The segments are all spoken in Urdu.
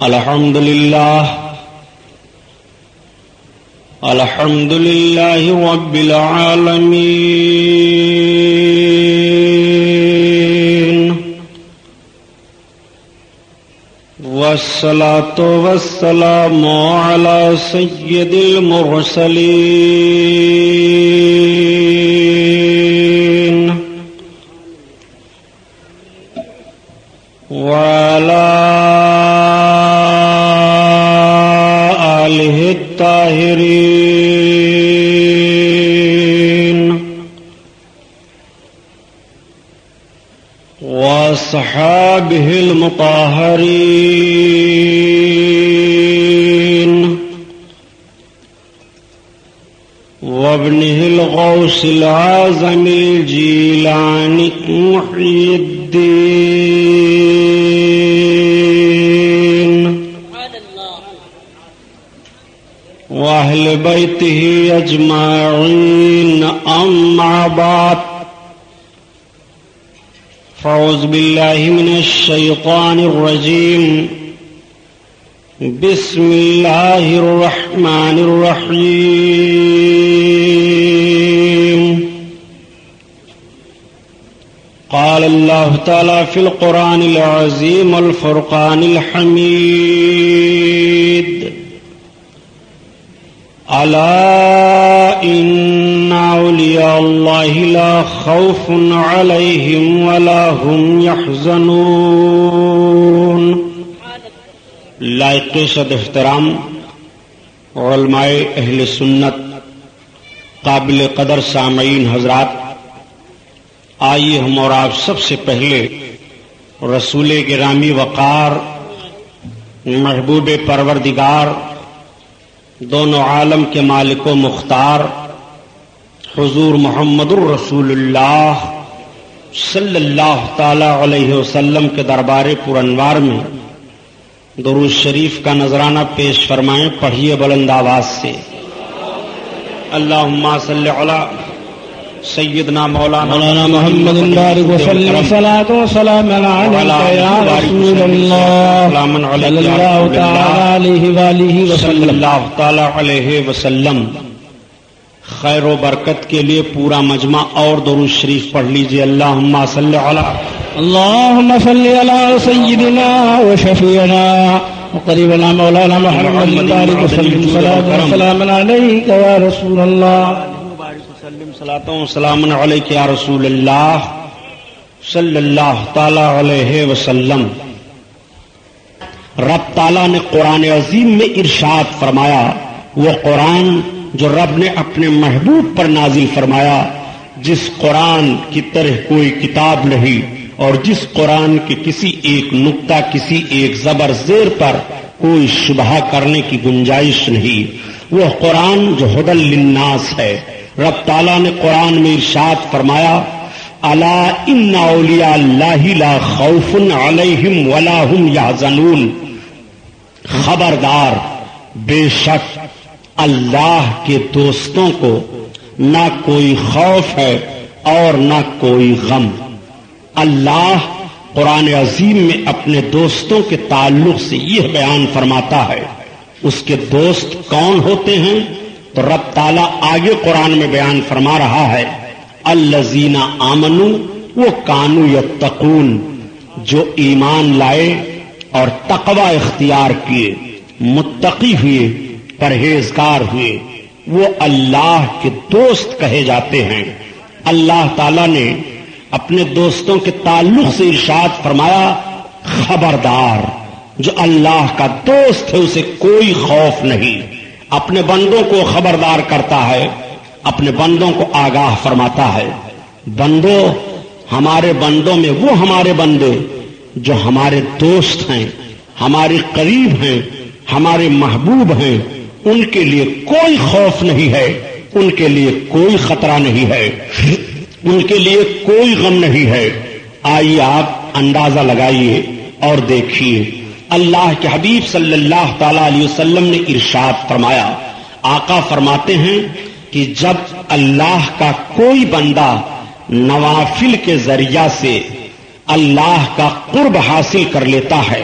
الحمد لله رب العالمين والصلاة والسلام على سيد المرسلين وعلى آله الطاهرين وأصحابه المطهرين وابنه الغوث العظم الجيلاني محي الدين وأهل بيته أجمعين أما بعد فأعوذ بالله من الشيطان الرجيم بسم الله الرحمن الرحيم قال الله تعالى في القرآن العظيم والفرقان الحميد ألا إن أولياء الله لا خوف عليهم ولا هم يحزنون. لائق صد احترام علماء اہل سنت، قابل قدر سامعین حضرات، آئیے ہم اور آپ سب سے پہلے رسول گرامی وقار، محبوب پروردگار، دونوں عالم کے مالک و مختار حضور محمد الرسول اللہ صلی اللہ تعالی علیہ وسلم کے دربار پر انوار میں درود شریف کا نذرانہ پیش فرمائیں. پڑھیے بلند آواز سے. اللہم صلی علی سیدنا مولانا محمد بارک وسلم صلاۃ و سلام علیک یا رسول اللہ صلی اللہ تعالی تعالی علیہ وسلم. خیر و برکت کے لیے پورا مجمع اور درود شریف پڑھ لیجیے. اللہم صلی علی سیدنا و شفیعنا وقریبنا مولانا محمد بارک وسلم صلاۃ و سلام علیک یا رسول اللہ صلاۃ و سلام علیک یا رسول اللہ صلی اللہ تعالی علیہ وسلم. رب تعالیٰ نے قرآن عظیم میں ارشاد فرمایا، وہ قرآن جو رب نے اپنے محبوب پر نازل فرمایا، جس قرآن کی طرح کوئی کتاب نہیں اور جس قرآن کے کسی ایک نقطہ، کسی ایک زبر زیر پر کوئی شبہ کرنے کی گنجائش نہیں. وہ قرآن جو ھدی للناس ہے. رب تعالیٰ نے قرآن میں ارشاد فرمایا، الا ان اولیاء اللہ لا خوف علیہم ولا هم یحزنون. خبردار، بے شک اللہ کے دوستوں کو نہ کوئی خوف ہے اور نہ کوئی غم. اللہ قرآن عظیم میں اپنے دوستوں کے تعلق سے یہ بیان فرماتا ہے. اس کے دوست کون ہوتے ہیں؟ تو رب تعالیٰ آگے قرآن میں بیان فرما رہا ہے، الذین آمنوا وہ کانوا یتقون، جو ایمان لائے اور تقوی اختیار کیے، متقی ہوئے، پرہیزگار ہوئے، وہ اللہ کے دوست کہے جاتے ہیں. اللہ تعالیٰ نے اپنے دوستوں کے تعلق سے ارشاد فرمایا، خبردار، جو اللہ کا دوست ہے اسے کوئی خوف نہیں. اپنے بندوں کو خبردار کرتا ہے، اپنے بندوں کو آگاہ فرماتا ہے. بندو، ہمارے بندوں میں وہ ہمارے بندے جو ہمارے دوست ہیں، ہمارے قریب ہیں، ہمارے محبوب ہیں، ان کے لیے کوئی خوف نہیں ہے، ان کے لیے کوئی خطرہ نہیں ہے، ان کے لیے کوئی غم نہیں ہے. آئیے آپ اندازہ لگائیے اور دیکھیے. اللہ کے حبیب صلی اللہ تعالی علیہ وسلم نے ارشاد فرمایا، آقا فرماتے ہیں کہ جب اللہ کا کوئی بندہ نوافل کے ذریعہ سے اللہ کا قرب حاصل کر لیتا ہے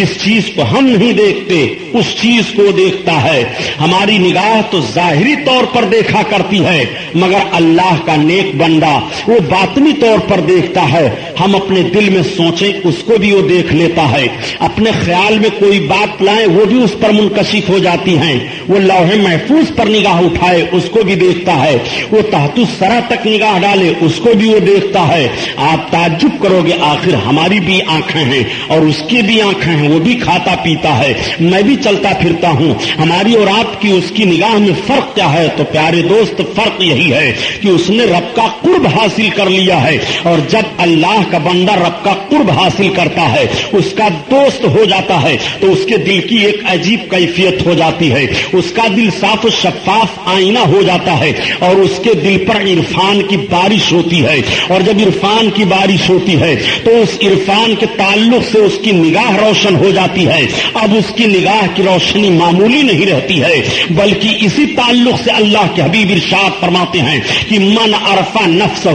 جس چیز کو ہم نہیں دیکھتے اس چیز کو دیکھتا ہے. ہماری نگاہ تو ظاہری طور پر دیکھا کرتی ہے مگر اللہ کا نیک بندہ وہ باطنی طور پر دیکھتا ہے. ہم اپنے دل میں سوچیں اس کو بھی وہ دیکھ لیتا ہے. اپنے خیال میں کوئی بات لائیں وہ بھی اس پر منکشف ہو جاتی ہیں. وہ لوح محفوظ پر نگاہ اٹھائے اس کو بھی دیکھتا ہے. وہ تحت الثری تک نگاہ ڈالے اس کو بھی وہ دیکھتا ہے. آپ تعجب کرو گے آخر ہماری بھی آنکھیں ہیں اور اس کی بھی آنکھیں ہیں. وہ بھی کھاتا پیتا ہے, میں بھی چلتا پھرتا ہوں. ہماری اور آپ کی اس کی نگاہ میں فرق کیا ہے؟ تو پیارے دوست فرق یہی ہے کہ اس نے رب کا قرب حاصل کر لیا ہے. اور جب اللہ کا بندہ رب کا قرب حاصل کرتا ہے, اس کا دوست ہو جاتا ہے, تو اس کے دل کی ایک عجیب کیفیت ہو جاتی ہے. اس کا دل صاف و شفاف آئینہ ہو جاتا ہے اور اس کے دل پر عرفان کی بارش ہوتی ہے. اور جب عرفان کی بارش ہوتی ہے تو اس عرفان کے تعلق سے اس کی نگاہ روشن ہو جاتی ہے. اب اس کی نگاہ کی روشنی معمولی نہیں رہتی ہے بلکہ اسی تعلق سے اللہ کے حبیب ارشاد فرماتے ہیں کہ من عرفا نفسہ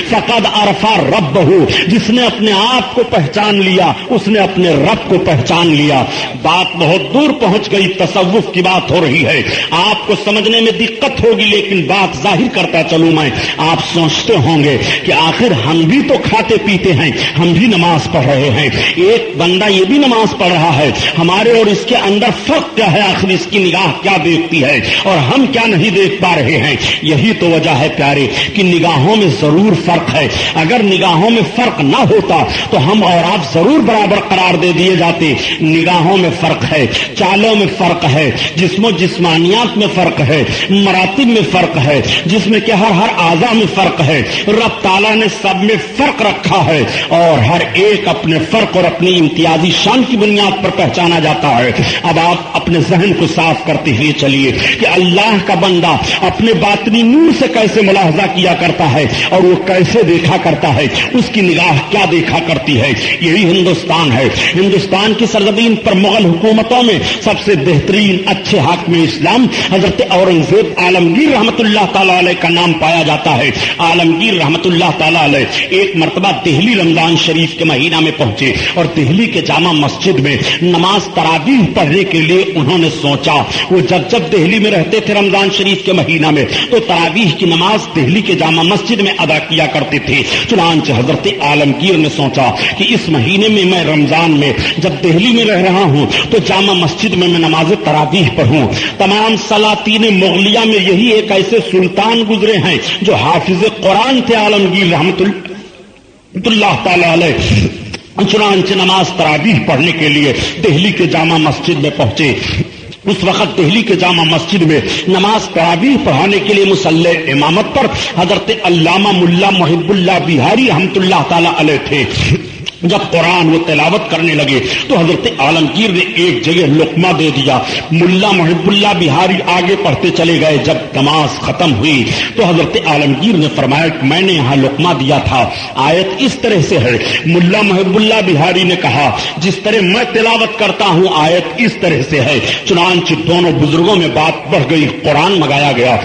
فقد عرفا ربہ. جس نے اپنے آپ کو پہچان لیا اس نے اپنے رب کو پہچان لیا. بات بہت دور پہنچ گئی, تصوف کی بات ہو رہی ہے. آپ کو سمجھنے میں دقت ہوگی لیکن بات ظاہر کرتا چلوں میں. آپ سوچتے ہوں گے کہ آخر ہم بھی تو کھاتے پیتے ہیں, ہم بھی نماز پڑھ رہے ہیں, ایک بندہ یہ بھی نماز پڑھ رہا ہے, ہمارے اور اس کے اندر فرق کیا ہے؟ آخر اس کی نگاہ کیا دیکھتی ہے اور ہم کیا نہیں دیکھ پا رہے ہیں؟ یہی تو وجہ ہے پیارے کہ نگاہوں میں ضرور فرق ہے. اگر نگاہوں میں فرق نہ ہوتا تو ہم اور آپ ضرور برابر قرار دے دیے جاتے. نگاہوں میں فرق ہے, چالوں میں فرق ہے, جسم و جسمانیات میں فرق ہے, مراتب میں فرق ہے, جس میں کہ ہر اعضاء میں فرق ہے. رب تعالیٰ نے سب میں فرق رکھا ہے اور ہر ایک اپنے فرق اور اپنی امتیازی شان کی بنیاد پر پہچانا جاتا ہے. اب آپ اپنے ذہن کو صاف کرتے ہوئے چلیے کہ اللہ کا بندہ اپنے باطنی نور سے کیسے ملاحظہ کیا کرتا ہے اور وہ کیسے دیکھا کرتا ہے, اس کی نگاہ کیا دیکھا کرتی ہے. یہی ہندوستان ہے. ہندوستان کی سرزمین پر مغل حکومتوں میں سب سے بہترین اچھے حاکم اسلام حضرت اورنگزیب عالمگیر رحمت اللہ تعالی علیہ کا نام پایا جاتا ہے. عالمگیر رحمت اللہ تعالی علیہ ایک مرتبہ دہلی رمضان شریف کے مہینہ میں پہنچے اور دہلی کے جامع مسجد میں نماز تراویح پڑھنے کے لیے انہوں نے سوچا. وہ جب دہلی میں رہتے تھے رمضان شریف کے مہینہ میں تو تراویح کی نماز دہلی کے جامع مسجد میں ادا کیا کرتے تھے. چنانچہ حضرت عالمگیر نے سوچا کہ اس مہینے میں رمضان میں جب دہلی میں رہ رہا ہوں تو جامع مسجد میں نماز تراویح پڑھوں. تمام سلاطین مغلیہ میں یہی ایک ایسے سلطان گزرے ہیں جو حافظ قرآن تھے, عالمگیر رحمت اللہ تعالی علیہ. چنانچہ نماز تراویح پڑھنے کے لیے دہلی کے جامع مسجد میں پہنچے. اس وقت دہلی کے جامع مسجد میں نماز تراویح پڑھانے کے لیے مصلی امامت پر حضرت علامہ ملا محب اللہ بہاری رحمت اللہ تعالی علیہ تھے. جب قرآن وہ تلاوت کرنے لگے تو حضرت عالمگیر نے ایک جگہ لقمہ دے دیا. ملا محب اللہ بہاری آگے پڑھتے چلے گئے. جب نماز ختم ہوئی تو حضرت عالمگیر نے فرمایا کہ میں نے یہاں لقمہ دیا تھا, آیت اس طرح سے ہے. ملا محب اللہ بہاری نے کہا جس طرح میں تلاوت کرتا ہوں آیت اس طرح سے ہے. چنانچہ دونوں بزرگوں میں بات بڑھ گئی. قرآن منگایا گیا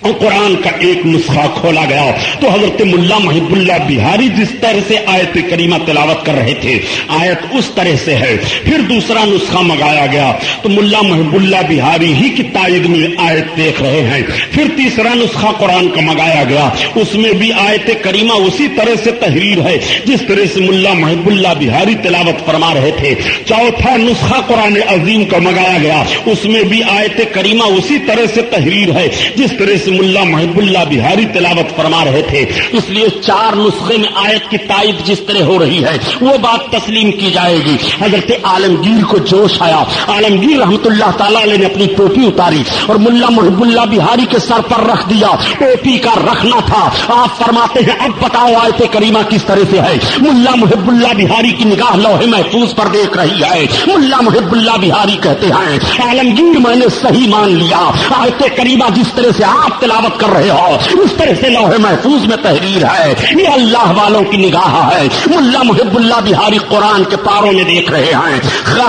اور قرآن کا ایک نسخہ کھولا گیا تو حضرت ملا محب اللہ بہاری جس طرح سے آیت کریمہ تلاوت کر رہے تھے آیت اس طرح سے ہے. پھر دوسرا نسخہ منگایا گیا تو ملا محب اللہ بہاری ہی کی تائید میں آیت دیکھ رہے ہیں. پھر تیسرا نسخہ قرآن کا منگایا گیا, اس میں بھی آیت کریمہ اسی طرح سے تحریر ہے جس طرح سے ملا محب اللہ بہاری تلاوت فرما رہے تھے. چوتھا نسخہ قرآن عظیم کا منگایا گیا, اس میں بھی آیت کریمہ اسی طرح سے تحریر ہے جس طرح سے ملا محب اللہ بہاری تلاوت فرما رہے تھے. اس لیے چار نسخے میں آیت کی تائید جس طرح ہو رہی ہے وہ بات تسلیم کی جائے گی. حضرت عالمگیر کو جوش آیا. عالمگیر رحمت اللہ تعالی علیہ نے اپنی ٹوپی اتاری اور ملا محب اللہ بہاری کے سر پر رکھ دیا. ٹوپی کا رکھنا تھا. آپ فرماتے ہیں اب بتاؤ آیت کریمہ کس طرح سے ہے. ملا محب اللہ بہاری کی نگاہ لوح محفوظ پر دیکھ رہی ہے. ملا محب اللہ بہاری کہتے ہیں عالمگیر میں نے صحیح مان لیا. آیت کریمہ جس طرح سے آپ تلاوت کر رہے ہو، اس طرح سے لوح محفوظ میں تحریر ہے. یہ اللہ والوں کی نگاہ ہے. ملا محب اللہ بہاری قرآن کے پاروں میں دیکھ رہے ہیں،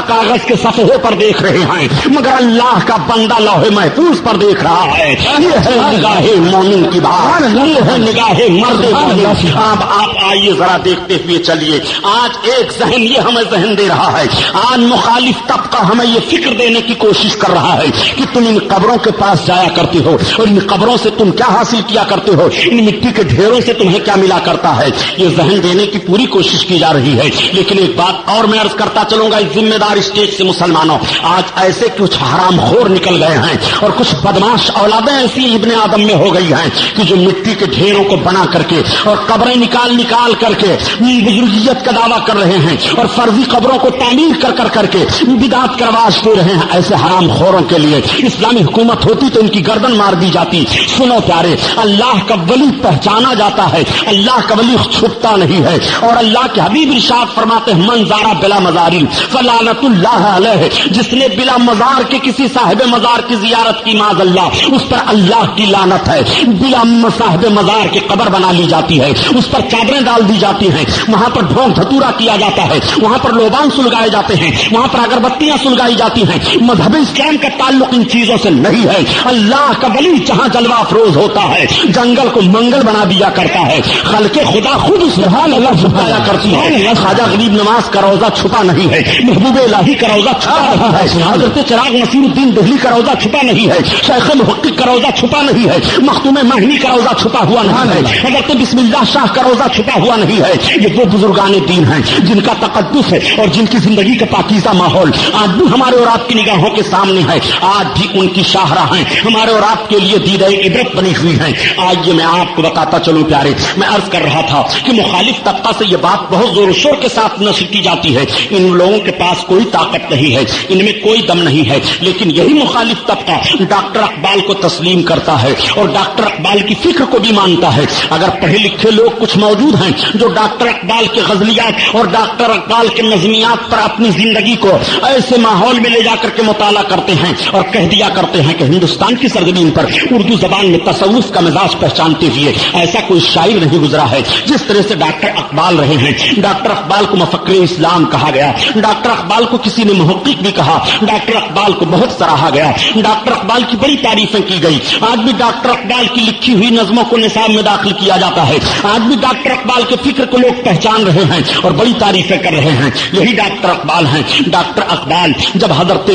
کاغذ کے صفحے پر دیکھ رہے ہیں، مگر اللہ کا بندہ لوح محفوظ پر دیکھ رہا ہے. یہ ہے نگاہ مومن کی بات، یہ ہے نگاہ مرد مومن. اب آپ آئیے ذرا دیکھتے ہوئے چلیے. آج ایک ذہن یہ ہمیں ذہن دے رہا ہے، آج مخالف طبقہ ہمیں یہ فکر دینے کی کوشش کر رہا ہے کہ تم ان قبروں کے پاس جایا کرتے ہو اور ان قبروں سے تم کیا حاصل کیا کرتے ہو، ان مٹی کے ڈھیروں سے تمہیں کیا ملا کرتا ہے. یہ ذہن دینے کی پوری کوشش کی جا رہی ہے. لیکن ایک بات اور میں عرض کرتا چلوں گا اس ذمہ دار اسٹیج سے مسلمانوں، آج ایسے کچھ حرام خور نکل گئے ہیں اور کچھ بدماش اولادیں ایسی ابن آدم میں ہو گئی ہیں کہ جو مٹی کے ڈھیروں کو بنا کر کے اور قبریں نکال نکال کر کے بزرگیت کا دعویٰ کر رہے ہیں اور فرضی قبروں کو تعمیر کر کر کر کے بدعت کا رواج دے رہے ہیں. ایسے حرام خوروں کے لیے اسلامی حکومت ہوتی تو ان کی گردن مار دی جاتی. سنو پیارے، اللہ کا ولی پہچانا جاتا ہے، اللہ کا ولی چھپتا نہیں ہے. اور اللہ کے حبیب ارشاد فرماتے ہیں من زارا بلا مزاری فلعنت اللہ علیہ، جس نے بلا مزار کے کسی صاحب مزار کی زیارت کی معاذ اللہ، اس پر اللہ کی لعنت ہے. بلا صاحب مزار کی قبر بنا لی جاتی ہے، اس پر چادریں ڈال دی جاتی ہیں، وہاں پر ڈھونک دھتورا کیا جاتا ہے، وہاں پر لوبان سلگائے جاتے ہیں، وہاں پر اگربتیاں سلگائی جاتی ہیں. مذہب اسلام کا تعلق ان چیزوں سے نہیں ہے. اللہ کا ولی جہاں جلوہ افروز ہوتا ہے جنگل کو منگل بنا دیا کرتا ہے. خلق خدا خود سبحان اللہ چھپایا کرتی ہے. خواجہ غریب نواز کا روزہ چھپا نہیں ہے، محبوب الہی کا روزہ چھپا نہیں ہے، حضرت چراغ نصیر الدین دہلی کا روزہ چھپا نہیں ہے، شیخ محقق کا روزہ چھپا نہیں ہے، مختوم مہنی کا روزہ چھپا ہوا نہیں ہے، حضرت بسم اللہ شاہ کا روزہ چھپا ہوا نہیں ہے. یہ وہ بزرگان دین ہیں جن کا تقدس ہے اور جن کی زندگی کا پاکیزہ ماحول آج بھی ہمارے اور آپ کی نگاہوں کے سامنے ہے. آج بھی ان کی شاہراہیں ہمارے اور آپ کے لیے دیدہ عبرت بنی ہوئی ہیں. آئیے میں آپ کو بتاتا چلوں پیارے، میں عرض کر رہا تھا کہ مخالف طبقہ سے یہ بات بہت زور و شور کے ساتھ نشر کی جاتی ہے، ان لوگوں کے پاس کوئی طاقت نہیں ہے، ان میں کوئی دم نہیں ہے. لیکن یہی مخالف طبقہ ڈاکٹر اقبال کو تسلیم کرتا ہے اور ڈاکٹر اقبال کی فکر کو بھی مانتا ہے. اگر پڑھے لکھے لوگ کچھ موجود ہیں جو ڈاکٹر اقبال کے غزلیات اور ڈاکٹر اقبال کے نظمیات پر اپنی زندگی کو ایسے ماحول میں لے جا کر کے مطالعہ کرتے ہیں اور کہہ دیا کرتے ہیں کہ ہندوستان کی سرزمین پر اردو زبان میں تصوف کا مزاج پہچانتے ہوئے ایسا کوئی شاعر نہیں گزرا ہے جس طرح سے ڈاکٹر اقبال رہے ہیں. ڈاکٹر اقبال کو مفکر اسلام کہا گیا، ڈاکٹر اقبال کو کسی نے محقق بھی کہا، ڈاکٹر اقبال کو بہت سراہا گیا، ڈاکٹر اقبال کی بڑی تعریفیں کی گئی. آج بھی ڈاکٹر اقبال کی لکھی ہوئی نظموں کو نصاب میں داخل کیا جاتا ہے. آج بھی ڈاکٹر اقبال کے فکر کو لوگ پہچان رہے ہیں اور بڑی تعریفیں کر رہے ہیں. یہی ڈاکٹر اقبال ہیں. ڈاکٹر اقبال جب حضرت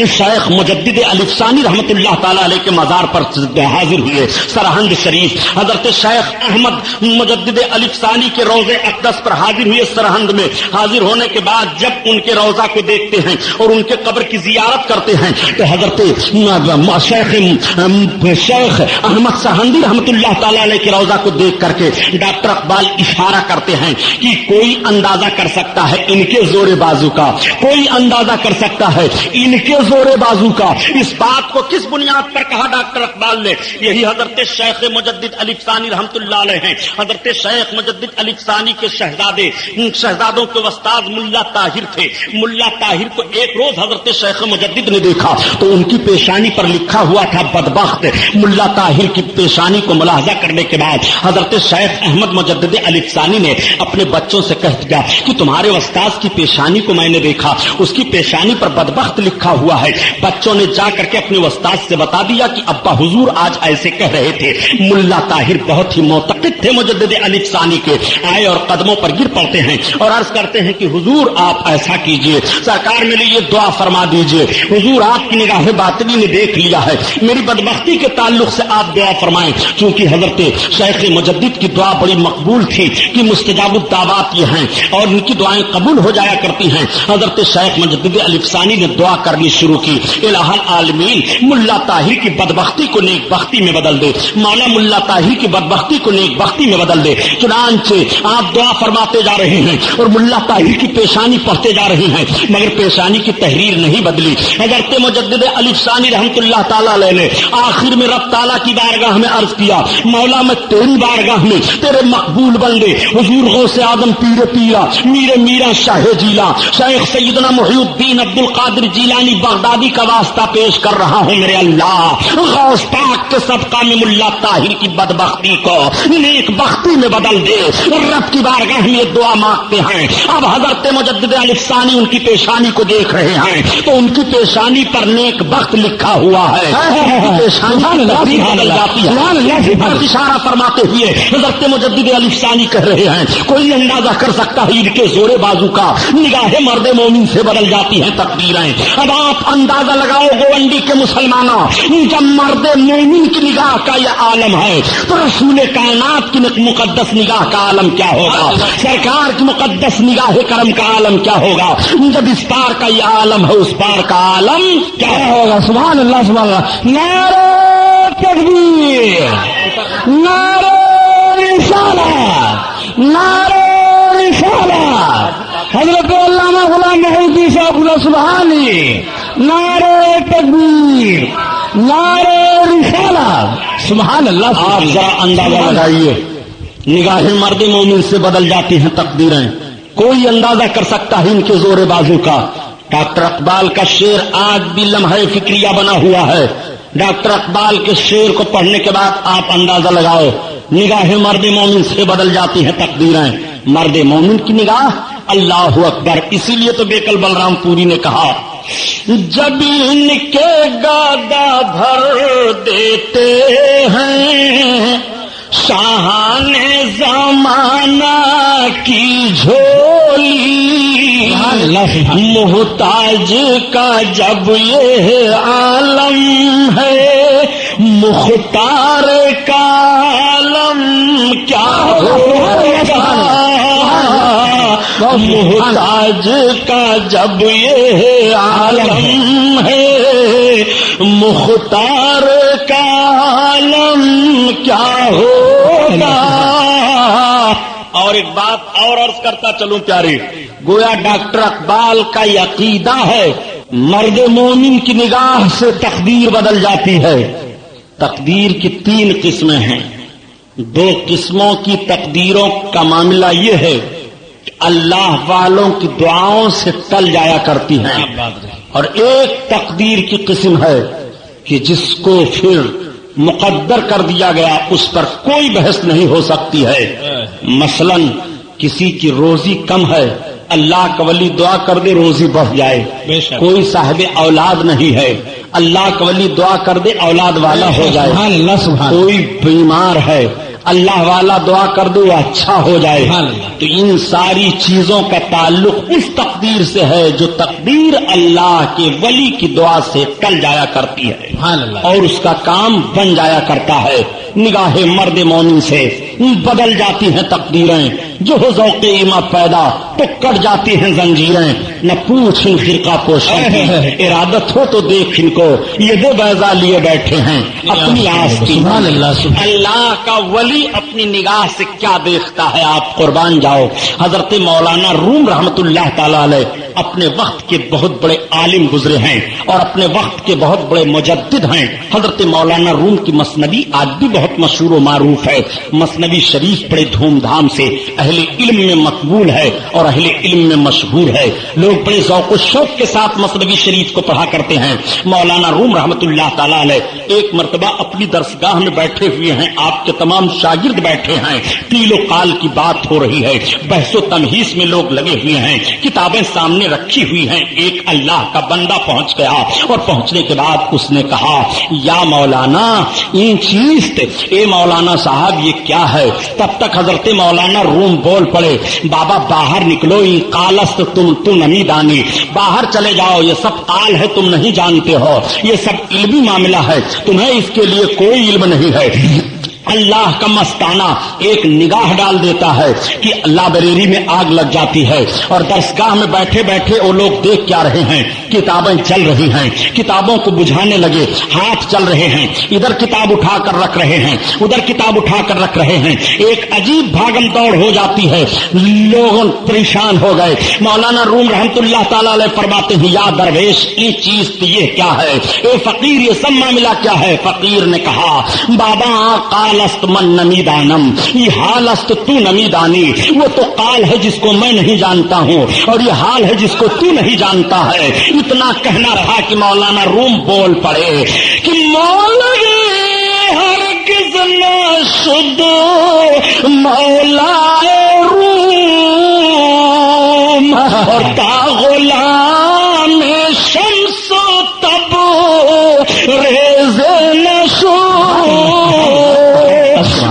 شیخ مجدد الف ثانی رحمت اللہ تعالی علیہ کے مزار پر حاضر ہوئے سرہند شریف، حضرت شیخ احمد مجدد الف ثانی کے روضے اقدس پر حاضر ہوئے. سرہند میں حاضر ہونے کے بعد جب ان کے روضہ کو دیکھتے ہیں اور ان کے قبر کی زیارت کرتے ہیں تو حضرت شیخ احمد سرہندی رحمت اللہ تعالی علیہ کے روضہ کو دیکھ کر کے ڈاکٹر اقبال اشارہ کرتے ہیں کہ کوئی اندازہ کر سکتا ہے ان کے زور بازو کا، کوئی اندازہ کر سکتا ہے ان کے زور بازو کا. اس بات کو کس بنیاد پر کہا ڈاکٹر اقبال نے؟ یہی حضرت شیخ مجدد الف ثانی رحمت اللہ علیہ ہیں. حضرت شیخ مجدد الف ثانی کے شہزادوں کے استاد ملا طاہر تھے. ملا طاہر کو ایک روز حضرت شیخ مجدد نے دیکھا تو ان کی پیشانی پر لکھا ہوا تھا بدبخت. ملا طاہر کی پیشانی کو ملاحظہ کرنے کے بعد حضرت شیخ احمد مجدد الف ثانی نے اپنے بچوں سے کہہ دیا کہ تمہارے استاد کی پیشانی کو میں نے دیکھا، اس کی پیشانی پر بدبخت لکھا ہوا ہے. بچوں نے جا کر کے اپنے استاد سے بتا دیا کہ ابا حضور آج ایسے کہہ رہے تھے. ملا طاہر بہت ہی معتقد تھے مجدد الف ثانی کے، آئے اور قدموں پر گر پڑتے ہیں اور عرض کرتے ہیں کہ حضور آپ ایسا کیجئے، سرکار میرے لیے دعا فرما دیجئے، حضور آپ کی نگاہ باطنی نے دیکھ لیا ہے، میری بدبختی کے تعلق سے آپ دعا فرمائیں. چونکہ حضرت شیخ مجدد کی دعا بڑی مقبول تھی کہ مستجاب الدعوات یہ ہیں اور ان کی دعائیں قبول ہو جایا کرتی ہیں. حضرت شیخ مجدد الف ثانی نے دعا کرنی شروع کی، الہ العالمین ملا طاہر کی بدبختی کو نیک بختی میں بدل دے، مولا ملا طاہر کی بدبختی کو نیک بختی میں بدل دے. چنانچہ آپ دعا فرماتے جا رہے ہیں اور ملا طاہر کی پیشانی پڑھتے جا رہے ہیں مگر پیشانی کی تحریر نہیں بدلی. حضرت مجدد الف ثانی رحمت اللہ تعالی علیہ نے آخر میں رب تعالیٰ کی بارگاہ میں عرض کیا، مولا میں تیری بارگاہ میں تیرے مقبول بندے حضور غوث آدم پیر پیرا میر میرا شاہ جیلا شیخ سیدنا محی الدین عبد القادر جیلانی بغدادی کا واسطہ پیش کر رہا ہوں میرے اللہ، غوث پاک کے صدقہ میں ملا طاہر کی بدبختی کو نیک بختی میں بدل دے۔ رب کی بارگاہ میں دعا مانگتے ہیں۔ اب حضرت مجدد الف ثانی ان کی پیشانی کو دیکھ رہے ہیں تو ان کی پیشانی پر نیک بخت لکھا ہوا ہے، پیشانی بدل جاتی ہے۔ اشارہ فرماتے ہوئے حضرت مجدد الف ثانی کہہ رہے ہیں کوئی اندازہ کر سکتا ہے ان کے زور بازو کا، نگاہ مرد مومن سے بدل جاتی ہیں تقدیریں۔ اب آپ اندازہ لگاؤ گوانڈی کے مسلمانوں، جب مرد مومن کی نگاہ کا یہ عالم ہے تو رسول کائنات کی مقدس نگاہ کا عالم کیا ہوگا، سرکار کی مقدس نگاہ کرم کا عالم کیا ہوگا؟ جب اس پار کا یہ عالم ہے اس پار کا عالم کیا ہوگا؟ سبحان اللہ سبحان اللہ، نعرہ تکبیر، نعرہ رسالت، نعرہ رسالت، حضرت علامہ غلام محی صاحب سبحانی، نعرہ تکبیر، نعرہ رسالت، سبحان اللہ۔ آپ ذرا اندازہ لگائیے، نگاہ مرد مومن سے بدل جاتی ہیں تقدیریں، کوئی اندازہ کر سکتا ہے ان کے زور بازو کا؟ ڈاکٹر اقبال کا شعر آج بھی لمحہ فکریہ بنا ہوا ہے۔ ڈاکٹر اقبال کے شعر کو پڑھنے کے بعد آپ اندازہ لگاؤ، نگاہ مرد مومن سے بدل جاتی ہیں تقدیریں، مرد مومن کی نگاہ اللہ اکبر۔ اسی لیے تو بیکل بلرام پوری نے کہا جب ان کے گادا بھر دیتے ہیں شاہان زمانہ کی جھولی، محتاج کا جب یہ عالم ہے مختار کا عالم کیا ہوگا، محتاج کا جب یہ عالم ہے مختار کا عالم کیا ہوگا۔ اور ایک بات اور عرض کرتا چلوں پیاری، گویا ڈاکٹر اقبال کا یہ عقیدہ ہے مرد مومن کی نگاہ سے تقدیر بدل جاتی ہے۔ تقدیر کی 3 قسمیں ہیں، 2 قسموں کی تقدیروں کا معاملہ یہ ہے کہ اللہ والوں کی دعاؤں سے ٹل جایا کرتی ہیں، اور ایک تقدیر کی قسم ہے کہ جس کو پھر مقدر کر دیا گیا اس پر کوئی بحث نہیں ہو سکتی ہے۔ مثلا کسی کی روزی کم ہے، اللہ کا ولی دعا کر دے روزی بڑھ جائے، کوئی صاحب اولاد نہیں ہے، اللہ کا ولی دعا کر دے اولاد والا ہو جائے، کوئی بیمار ہے، اللہ والا دعا کر دے وہ اچھا ہو جائے۔ تو ان ساری چیزوں کا تعلق اس تقدیر سے ہے جو تقدیر اللہ کے ولی کی دعا سے ٹل جایا کرتی ہے اور اس کا کام بن جایا کرتا ہے۔ نگاہ مرد مومن سے بدل جاتی ہیں تقدیریں، جو ہو ذوق ایما پیدا تو کٹ جاتی ہیں زنجیریں، نہ پوچھ ان فرقہ پوشوں کی، ارادت ہو تو دیکھ ان کو یہ دو بیضا لیے بیٹھے ہیں اپنی آس کی۔ اللہ کا ولی اپنی نگاہ سے کیا دیکھتا ہے آپ قربان جاؤ۔ حضرت مولانا روم رحمت اللہ تعالی علیہ اپنے وقت کے بہت بڑے عالم گزرے ہیں اور اپنے وقت کے بہت بڑے مجدد ہیں۔ حضرت مولانا روم کی مثنوی آج بھی بہت مشہور و معروف ہے۔ مثنوی شریف بڑے دھوم دھام سے اہل علم میں مقبول ہے اور اہل علم میں مشہور ہے، لوگ بڑے ذوق و شوق کے ساتھ مثنوی شریف کو پڑھا کرتے ہیں۔ مولانا روم رحمت اللہ تعالی علیہ ایک مرتبہ اپنی درسگاہ میں بیٹھے ہوئے ہیں، آپ کے تمام شاگرد بیٹھے ہیں، قیل و قال کی بات ہو رہی ہے، بحث و تمہیس میں لوگ لگے ہوئے ہیں، کتابیں سامنے رکھی ہوئی ہیں۔ ایک اللہ کا بندہ پہنچ گیا اور پہنچنے کے بعد اس نے کہا یا مولانا یہ چیز اے مولانا صاحب یہ کیا ہے؟ تب تک حضرت مولانا روم بول پڑے بابا باہر نکلو، یہ قالست تم نمی دانی، باہر چلے جاؤ، یہ سب قال ہے تم نہیں جانتے ہو، یہ سب علمی معاملہ ہے، تمہیں اس کے لیے کوئی علم نہیں ہے۔ اللہ کا مستانہ ایک نگاہ ڈال دیتا ہے کہ لائبریری میں آگ لگ جاتی ہے اور درسگاہ میں بیٹھے بیٹھے وہ لوگ دیکھ کیا رہے ہیں، کتابیں چل رہی ہیں، کتابوں کو بجھانے لگے، ہاتھ چل رہے ہیں، ادھر کتاب اٹھا کر رکھ رہے ہیں، ادھر کتاب اٹھا کر رکھ رہے ہیں، ایک عجیب بھاگم دوڑ ہو جاتی ہے، لوگ پریشان ہو گئے۔ مولانا روم رحمت اللہ تعالی علیہ فرماتے ہیں یا درویش یہ چیز یہ کیا ہے؟ اے فقیر یہ سب معاملہ کیا ہے؟ فقیر نے کہا بابا قالست من نمی دانم، یہ حالست تو نمی دانی، وہ تو قال ہے جس کو میں نہیں جانتا ہوں اور یہ حال ہے جس کو تو نہیں جانتا ہے، اتنا کہنا رہا کہ مولانا روم بول پڑے کہ مولوی ہرگز نہ شد مولا روم اور تا غلام شمس تب ریز نشو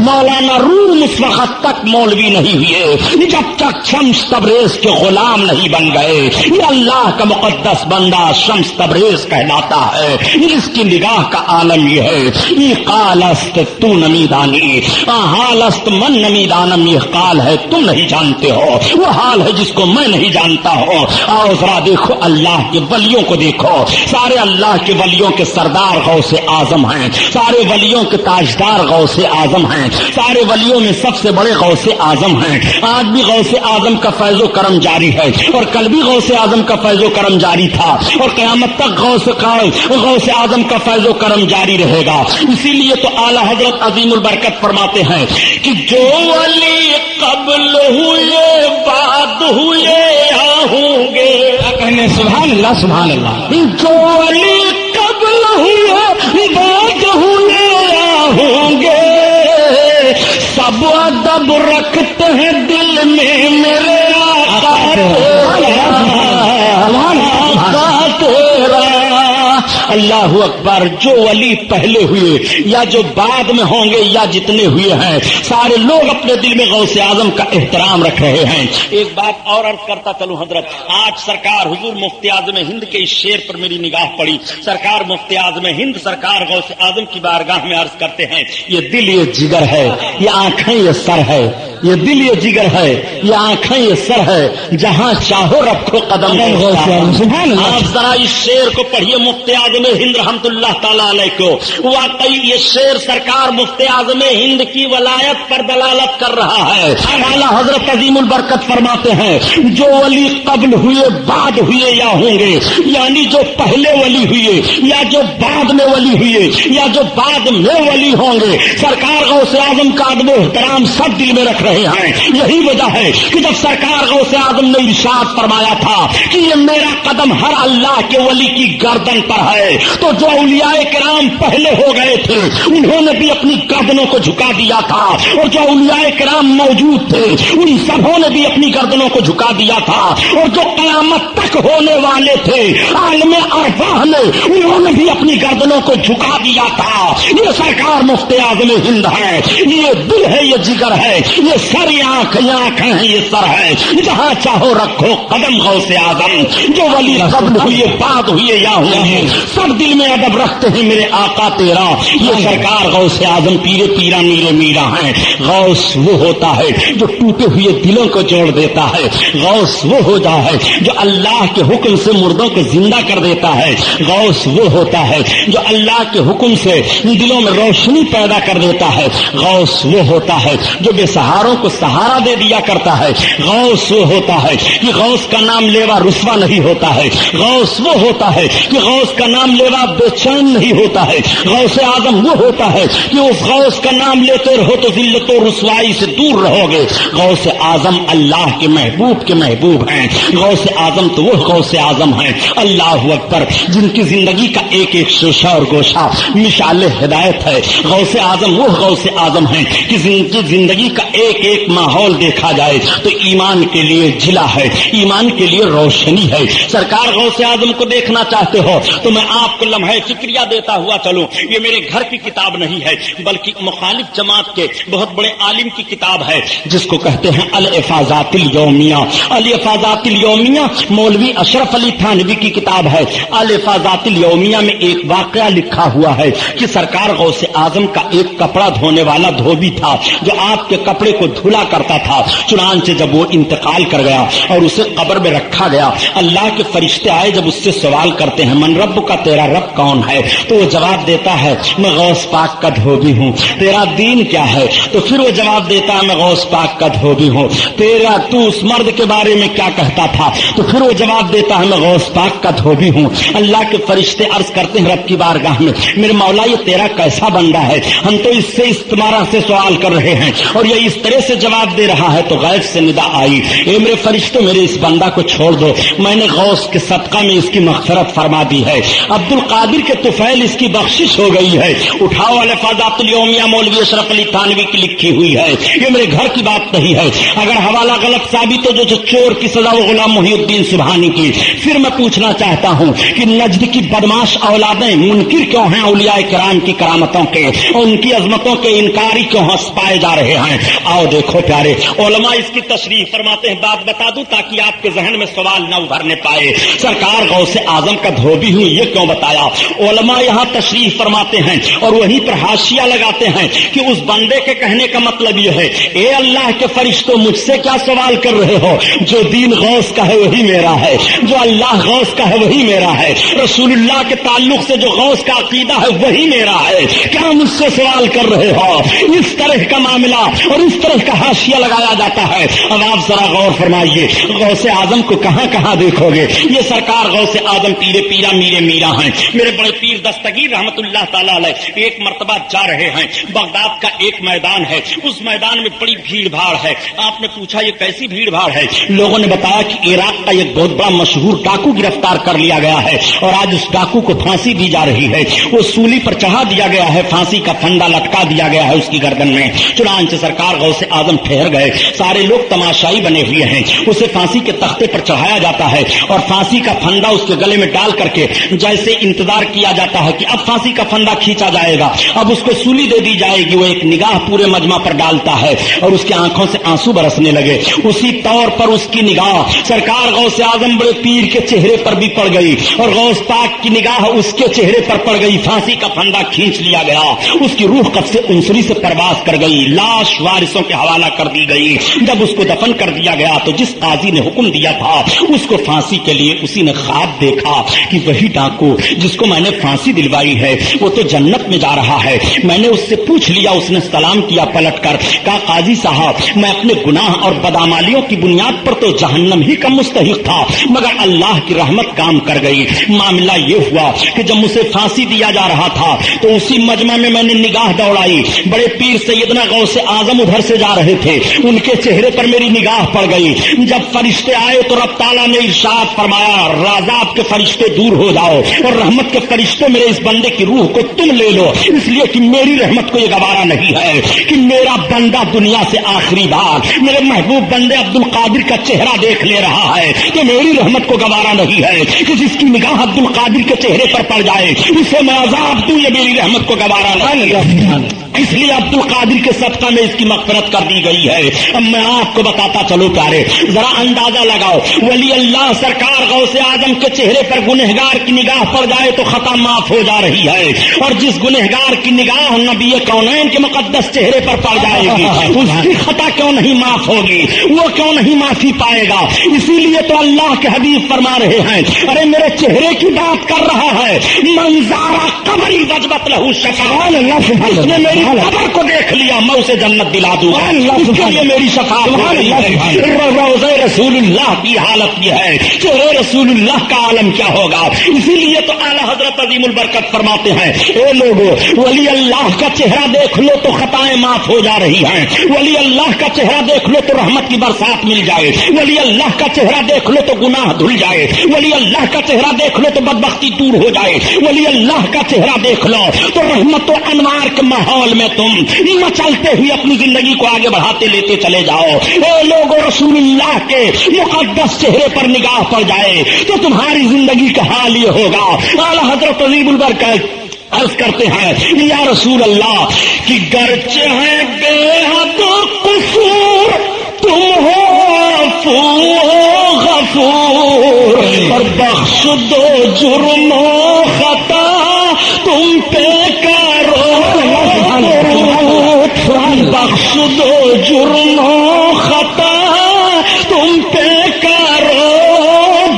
مولانا روم اس وقت تک مولوی نہیں ہوئے جب تک شمس تبریز کے غلام نہیں بن گئے. یہ اللہ کا مقدس بندہ شمس تبریز کہلاتا ہے. اس کی نگاہ کا عالم یہ ہے یہ قالست تو نمیدانی حالست من نمیدانم. یہ قال ہے تم نہیں جانتے ہو، وہ حال ہے جس کو میں نہیں جانتا ہوں. آؤ ذرا دیکھو اللہ کے ولیوں کو دیکھو. سارے اللہ کے ولیوں کے سردار غوث اعظم ہیں، سارے ولیوں کے تاجدار غوث اعظم ہیں، سارے ولیوں میں سب سے بڑے غوث اعظم ہیں. آج بھی غوث اعظم کا فیض و کرم جاری ہے اور کل بھی غوث اعظم کا فیض و کرم جاری تھا اور قیامت تک غوث اعظم کا فیض و کرم جاری رہے گا. اسی لیے تو اعلی حضرت عظیم البرکت فرماتے ہیں کہ جو ولی قبل ہوئے بعد ہوئے یا ہوں گے. کہنے سبحان اللہ سبحان اللہ. جو ولی قبل ہوئے بعد ہوئے یا ہوں گے سب ادب رکھتے ہیں دل میں میرے آقا تیرا. اللہ اکبر. جو ولی پہلے ہوئے یا جو بعد میں ہوں گے یا جتنے ہوئے ہیں سارے لوگ اپنے دل میں غوث اعظم کا احترام رکھ رہے ہیں. ایک بات اور عرض کرتا چلوں حضرت. آج سرکار حضور مفتی اعظم ہند کے اس شعر پر میری نگاہ پڑی. سرکار مفتی اعظم ہند سرکار غوث اعظم کی بارگاہ میں عرض کرتے ہیں یہ دل یہ جگر ہے، یہ آنکھیں یہ سر ہے. یہ دل یہ جگر ہے، یہ آنکھیں یہ سر ہے، جہاں چاہو رکھو قدم. آپ ذرا اس شعر کو پڑھیے مفتی اعظم ہند رحمت اللہ تعالی علیہ کو. واقعی یہ شعر سرکار مفتی اعظم ہند کی ولایت پر دلالت کر رہا ہے. اعلیٰ حضرت عظیم البرکت فرماتے ہیں جو ولی قبل ہوئے بعد ہوئے یا ہوں گے، یعنی جو پہلے ولی ہوئے یا جو بعد میں ولی ہوئے یا جو بعد میں ولی ہوں گے سرکار غوث اعظم کا ادب و احترام سب دل میں رکھ رہے ہیں. یہی وجہ ہے کہ جب سرکار غوث اعظم نے ارشاد فرمایا تھا کہ یہ میرا قدم ہر اللہ کے ولی کی گردن پر ہے تو جو اولیاء کرام پہلے ہو گئے تھے انہوں نے بھی اپنی گردنوں کو جھکا دیا تھا اور جو اولیاء کرام موجود تھے ان سبوں نے بھی اپنی گردنوں کو جھکا دیا تھا اور جو قیامت تک ہونے والے تھے عالم ارواح نے انہوں نے بھی اپنی گردنوں کو جھکا دیا تھا. یہ سرکار مفتی اعظم ہند ہے. یہ دل ہے، یہ جگر ہے، یہ سر آنکھیں ہیں، یہ سر ہے، جہاں چاہو رکھو قدم غوث اعظم. جو ولی قبل ہوئے بعد ہوئے یا ہوئے سب دل میں ادب رکھتے ہیں میرے آقا تیرا. یہ سرکار غوث اعظم پیرے پیرا میرے میرا ہیں. غوث وہ ہوتا ہے جو ٹوٹے ہوئے دلوں کو جوڑ دیتا ہے. غوث وہ ہوتا ہے جو اللہ کے حکم سے مردوں کو زندہ کر دیتا ہے. غوث وہ ہوتا ہے جو اللہ کے حکم سے دلوں میں روشنی پیدا کر دیتا ہے. غوث وہ ہوتا ہے جو بے سہاروں کو سہارا دے دیا کرتا ہے. غوث وہ ہوتا ہے کہ غوث کا نام لیوا رسوا نہیں ہوتا ہے. غوث وہ ہوتا ہے کہ غوث کا نام لیوا بے چین نہیں ہوتا ہے. غوث اعظم وہ ہوتا ہے کہ اس غوث کا نام لیتے رہو تو ذلت و رسوائی سے دور رہو گے. غوث اعظم اللہ کے محبوب ہیں. غوث اعظم تو وہ غوث اعظم ہیں اللہ اکبر جن کی زندگی کا ایک ایک شوشہ اور گوشہ مشعل ہدایت ہے. غوث اعظم وہ غوث اعظم ہیں کہ زندگی کا ایک ایک ماحول دیکھا جائے تو ایمان کے لیے جلا ہے، ایمان کے لیے روشنی ہے. سرکار غوث اعظم کو دیکھنا چاہتے ہو تو میں آپ کو لمحہ فکریہ دیتا ہوا چلوں. یہ میرے گھر کی کتاب نہیں ہے بلکہ مخالف جماعت کے بہت بڑے عالم کی کتاب ہے جس کو کہتے ہیں الافاضات الیومیہ. الافاضات الیومیہ مولوی اشرف علی تھانوی کی کتاب ہے. الافاضات الیومیہ میں ایک واقعہ لکھا ہوا ہے کہ سرکار غوث اعظم کا ایک کپڑا دھونے والا دھوبی تھا جو آپ کے کپڑے کو دھلا کرتا تھا. چنانچہ جب وہ انتقال کر گیا اور اسے قبر میں رکھا گیا اللہ کے فرشتے آئے جب اس سے سوال کرتے ہیں من رب کا تیرا رب کون ہے تو وہ جواب دیتا ہے میں غوث پاک کا دھوبی ہوں. تیرا دین کیا ہے تو پھر وہ جواب دیتا ہے میں غوث پاک کا دھوبی ہوں. تو اس مرد کے بارے میں کیا کہتا تھا تو پھر وہ جواب دیتا ہے میں غوث پاک کا دھوبی ہوں. اللہ کے فرشتے عرض کرتے ہیں رب کی بارگاہ میں میرے مولا یہ تیرا کیسا بندہ ہے، ہم تو اس سے تمہارا سے سوال کر رہے ہیں اور یہ اس طرح پردے سے جواب دے رہا ہے تو غیب سے ندا آئی، اے میرے فرشتوں میرے اس بندہ کو چھوڑ دو، میں نے غوث کے صدقہ میں اس کی مغفرت فرما دی ہے، عبد القادر کے طفیل اس کی بخشش ہو گئی ہے، اٹھاؤ الفاظات الیومیہ مولوی اشرف علی تھانوی کی لکھی ہوئی ہے، یہ میرے گھر کی بات نہیں ہے، اگر حوالہ غلط ثابت ہو جو چور کی سزا وہ غلام محی الدین سبحانی کی۔ پھر میں پوچھنا چاہتا ہوں کہ نجد کی بدماش اولادیں منکر کیوں ہیں اولیاء کرام کی کرامتوں کے، ان کی عظمتوں کے انکاری کیوں ہنس پائے جا رہے ہیں؟ آؤ دیکھو پیارے علماء اس کی تشریح فرماتے ہیں، بات بتا دوں تاکہ آپ کے ذہن میں سوال نہ ابھرنے پائے، سرکار غوث اعظم کا دھوبی ہوں یہ کیوں بتایا؟ علماء یہاں تشریح فرماتے ہیں اور وہیں پر حاشیہ لگاتے ہیں کہ اس بندے کے کہنے کا مطلب یہ ہے، اے اللہ کے فرشتوں مجھ سے کیا سوال کر رہے ہو؟ جو دین غوث کا ہے وہی میرا ہے، جو اللہ غوث کا ہے وہی میرا ہے، رسول اللہ کے تعلق سے جو غوث کا عقیدہ ہے وہی میرا ہے، کیا مجھ سے سوال کر رہے ہو؟ اس طرح کا معاملہ اور اس طرح کا حاشیہ لگایا جاتا ہے۔ اب آپ ذرا غور فرمائیے، غوث اعظم کو کہاں کہاں دیکھو گے؟ یہ سرکار غوث اعظم پیرے پیرا میرے میرا ہیں، میرے بڑے پیر دستگیر رحمت اللہ تعالی علیہ ایک مرتبہ جا رہے ہیں، بغداد کا ایک میدان ہے، اس میدان میں بڑی بھیڑ بھاڑ ہے۔ آپ نے پوچھا یہ کیسی بھیڑ بھاڑ ہے؟ لوگوں نے بتایا کہ عراق کا ایک بہت بڑا مشہور ڈاکو گرفتار کر لیا گیا ہے اور آج اس ڈاکو کو پھانسی دی جا رہی ہے، وہ سولی پر چڑھا دیا گیا ہے، پھانسی کا پھندا لٹکا دیا گیا ہے اس کی گردن میں۔ چنانچہ سرکار غوث اعظم ٹھہر گئے، سارے لوگ تماشائی بنے ہوئے ہیں، اسے پھانسی کے تختے پر چڑھایا جاتا ہے اور پھانسی کا پھندا اس کے گلے میں ڈال کر کے جیسے انتظار کیا جاتا ہے کہ اب پھانسی کا پھندا کھینچا جائے گا، اب اس کو سولی دے دی جائے گی، وہ ایک نگاہ پورے مجمع پر ڈالتا ہے اور اس کی آنکھوں سے آنسو برسنے لگے۔ اسی طور پر اس کی نگاہ سرکار غوث اعظم بڑے پیر کے چہرے پر بھی پڑ گئی اور غوث پاک کی نگاہ اس کے چہرے پر پڑ گئی، پھانسی کا پھندا کھینچ لیا گیا، اس کی روح قبض انصری سے پرواز کر گئی، لاش وارثوں کے حوالہ کر دی گئی۔ جب اس کو دفن کر دیا گیا تو جس قاضی نے حکم دیا تھا اس کو پھانسی کے لیے، اسی نے خواب دیکھا کہ وہی ڈاکو جس کو میں نے پھانسی دلوائی ہے وہ تو جنت میں جا رہا ہے۔ میں نے اس سے پوچھ لیا، اس نے سلام کیا پلٹ کر، کہا قاضی صاحب میں اپنے گناہ اور بدعمالیوں کی بنیاد پر تو جہنم ہی کا مستحق تھا مگر اللہ کی رحمت کام کر گئی۔ معاملہ یہ ہوا کہ جب مجھے پھانسی دیا جا رہا تھا تو اسی مجمع میں نے نگاہ دوڑائی، بڑے پیر سیدنا غوث اعظم ادھر سے جا رہے تھے، ان کے چہرے پر میری نگاہ پڑ گئی۔ جب فرشتے آئے تو رب تعالیٰ نے ارشاد فرمایا عذاب کے فرشتے دور ہو جاؤ اور رحمت کے فرشتے میرے اس بندے کی روح کو تم لے لو، اس لیے کہ میری رحمت کو یہ گوارا نہیں ہے کہ میرا بندہ دنیا سے آخری بار میرے محبوب بندے عبد القادر کا چہرہ دیکھ لے رہا ہے، کہ میری رحمت کو گوارا نہیں ہے کہ جس کی نگاہ عبد القادر کے چہرے پر پڑ جائے اسے میں عذاب دوں، یہ میری رحمت کو گوارا نہیں ہے، اس لیے عبد القادر کے صدقہ میں اس کی مغفرت کر دی گئی ہے۔ اب میں آپ کو بتاتا چلو پیارے، ذرا اندازہ لگاؤ، ولی اللہ سرکار غوث اعظم کے چہرے پر گنہگار کی نگاہ پڑ جائے تو خطا معاف ہو جا رہی ہے، اور جس گنہگار کی نگاہ نبی کونین کے مقدس چہرے پر پڑ جائے گی اس کی خطا کیوں نہیں معاف ہوگی، وہ کیوں نہیں معافی پائے گا؟ اسی لیے تو اللہ کے حبیب فرما رہے ہیں، ارے میرے چہرے کی بات کر رہا ہے، منظارہ قبری وجبت لہو شفاعت، اس نے میری قبر کو دیکھ لیا میں اسے جنت دلا دوں گا، اس کے لیے میری شفاعت۔ روضہ رسول اللہ کی حالت یہ ہے، چہرے رسول اللہ کا عالم کیا ہوگا؟ اسی لیے تو اعلی حضرت عظیم البرکت فرماتے ہیں، اے لوگو ولی اللہ کا چہرہ دیکھ لو تو خطائیں معاف ہو جا رہی ہیں، ولی اللہ کا چہرہ دیکھ لو تو رحمت کی برسات مل جائے، ولی اللہ کا چہرہ دیکھ لو تو گناہ دھل جائے، ولی اللہ کا چہرہ دیکھ لو تو بدبختی دور ہو جائے، ولی اللہ کا چہرہ دیکھ لو تو رحمت و انوار کے ماحول میں تم مچلتے ہوئے اپنی زندگی کو آگے بڑھاتے لیتے چلے جاؤ۔ اے لوگوں رسول اللہ کے مقدس چہرے پر نگاہ پڑ جائے تو تمہاری زندگی کا حال یہ ہوگا۔ اعلی حضرت عظیم البرکت عرض کرتے ہیں یا رسول اللہ کہ گرچہ ہے بے حد قصور تم ہو غفور اور بخش دو جرم و خطا تم پہ کرو، بخش دو جرم و خطا تم پہ کرو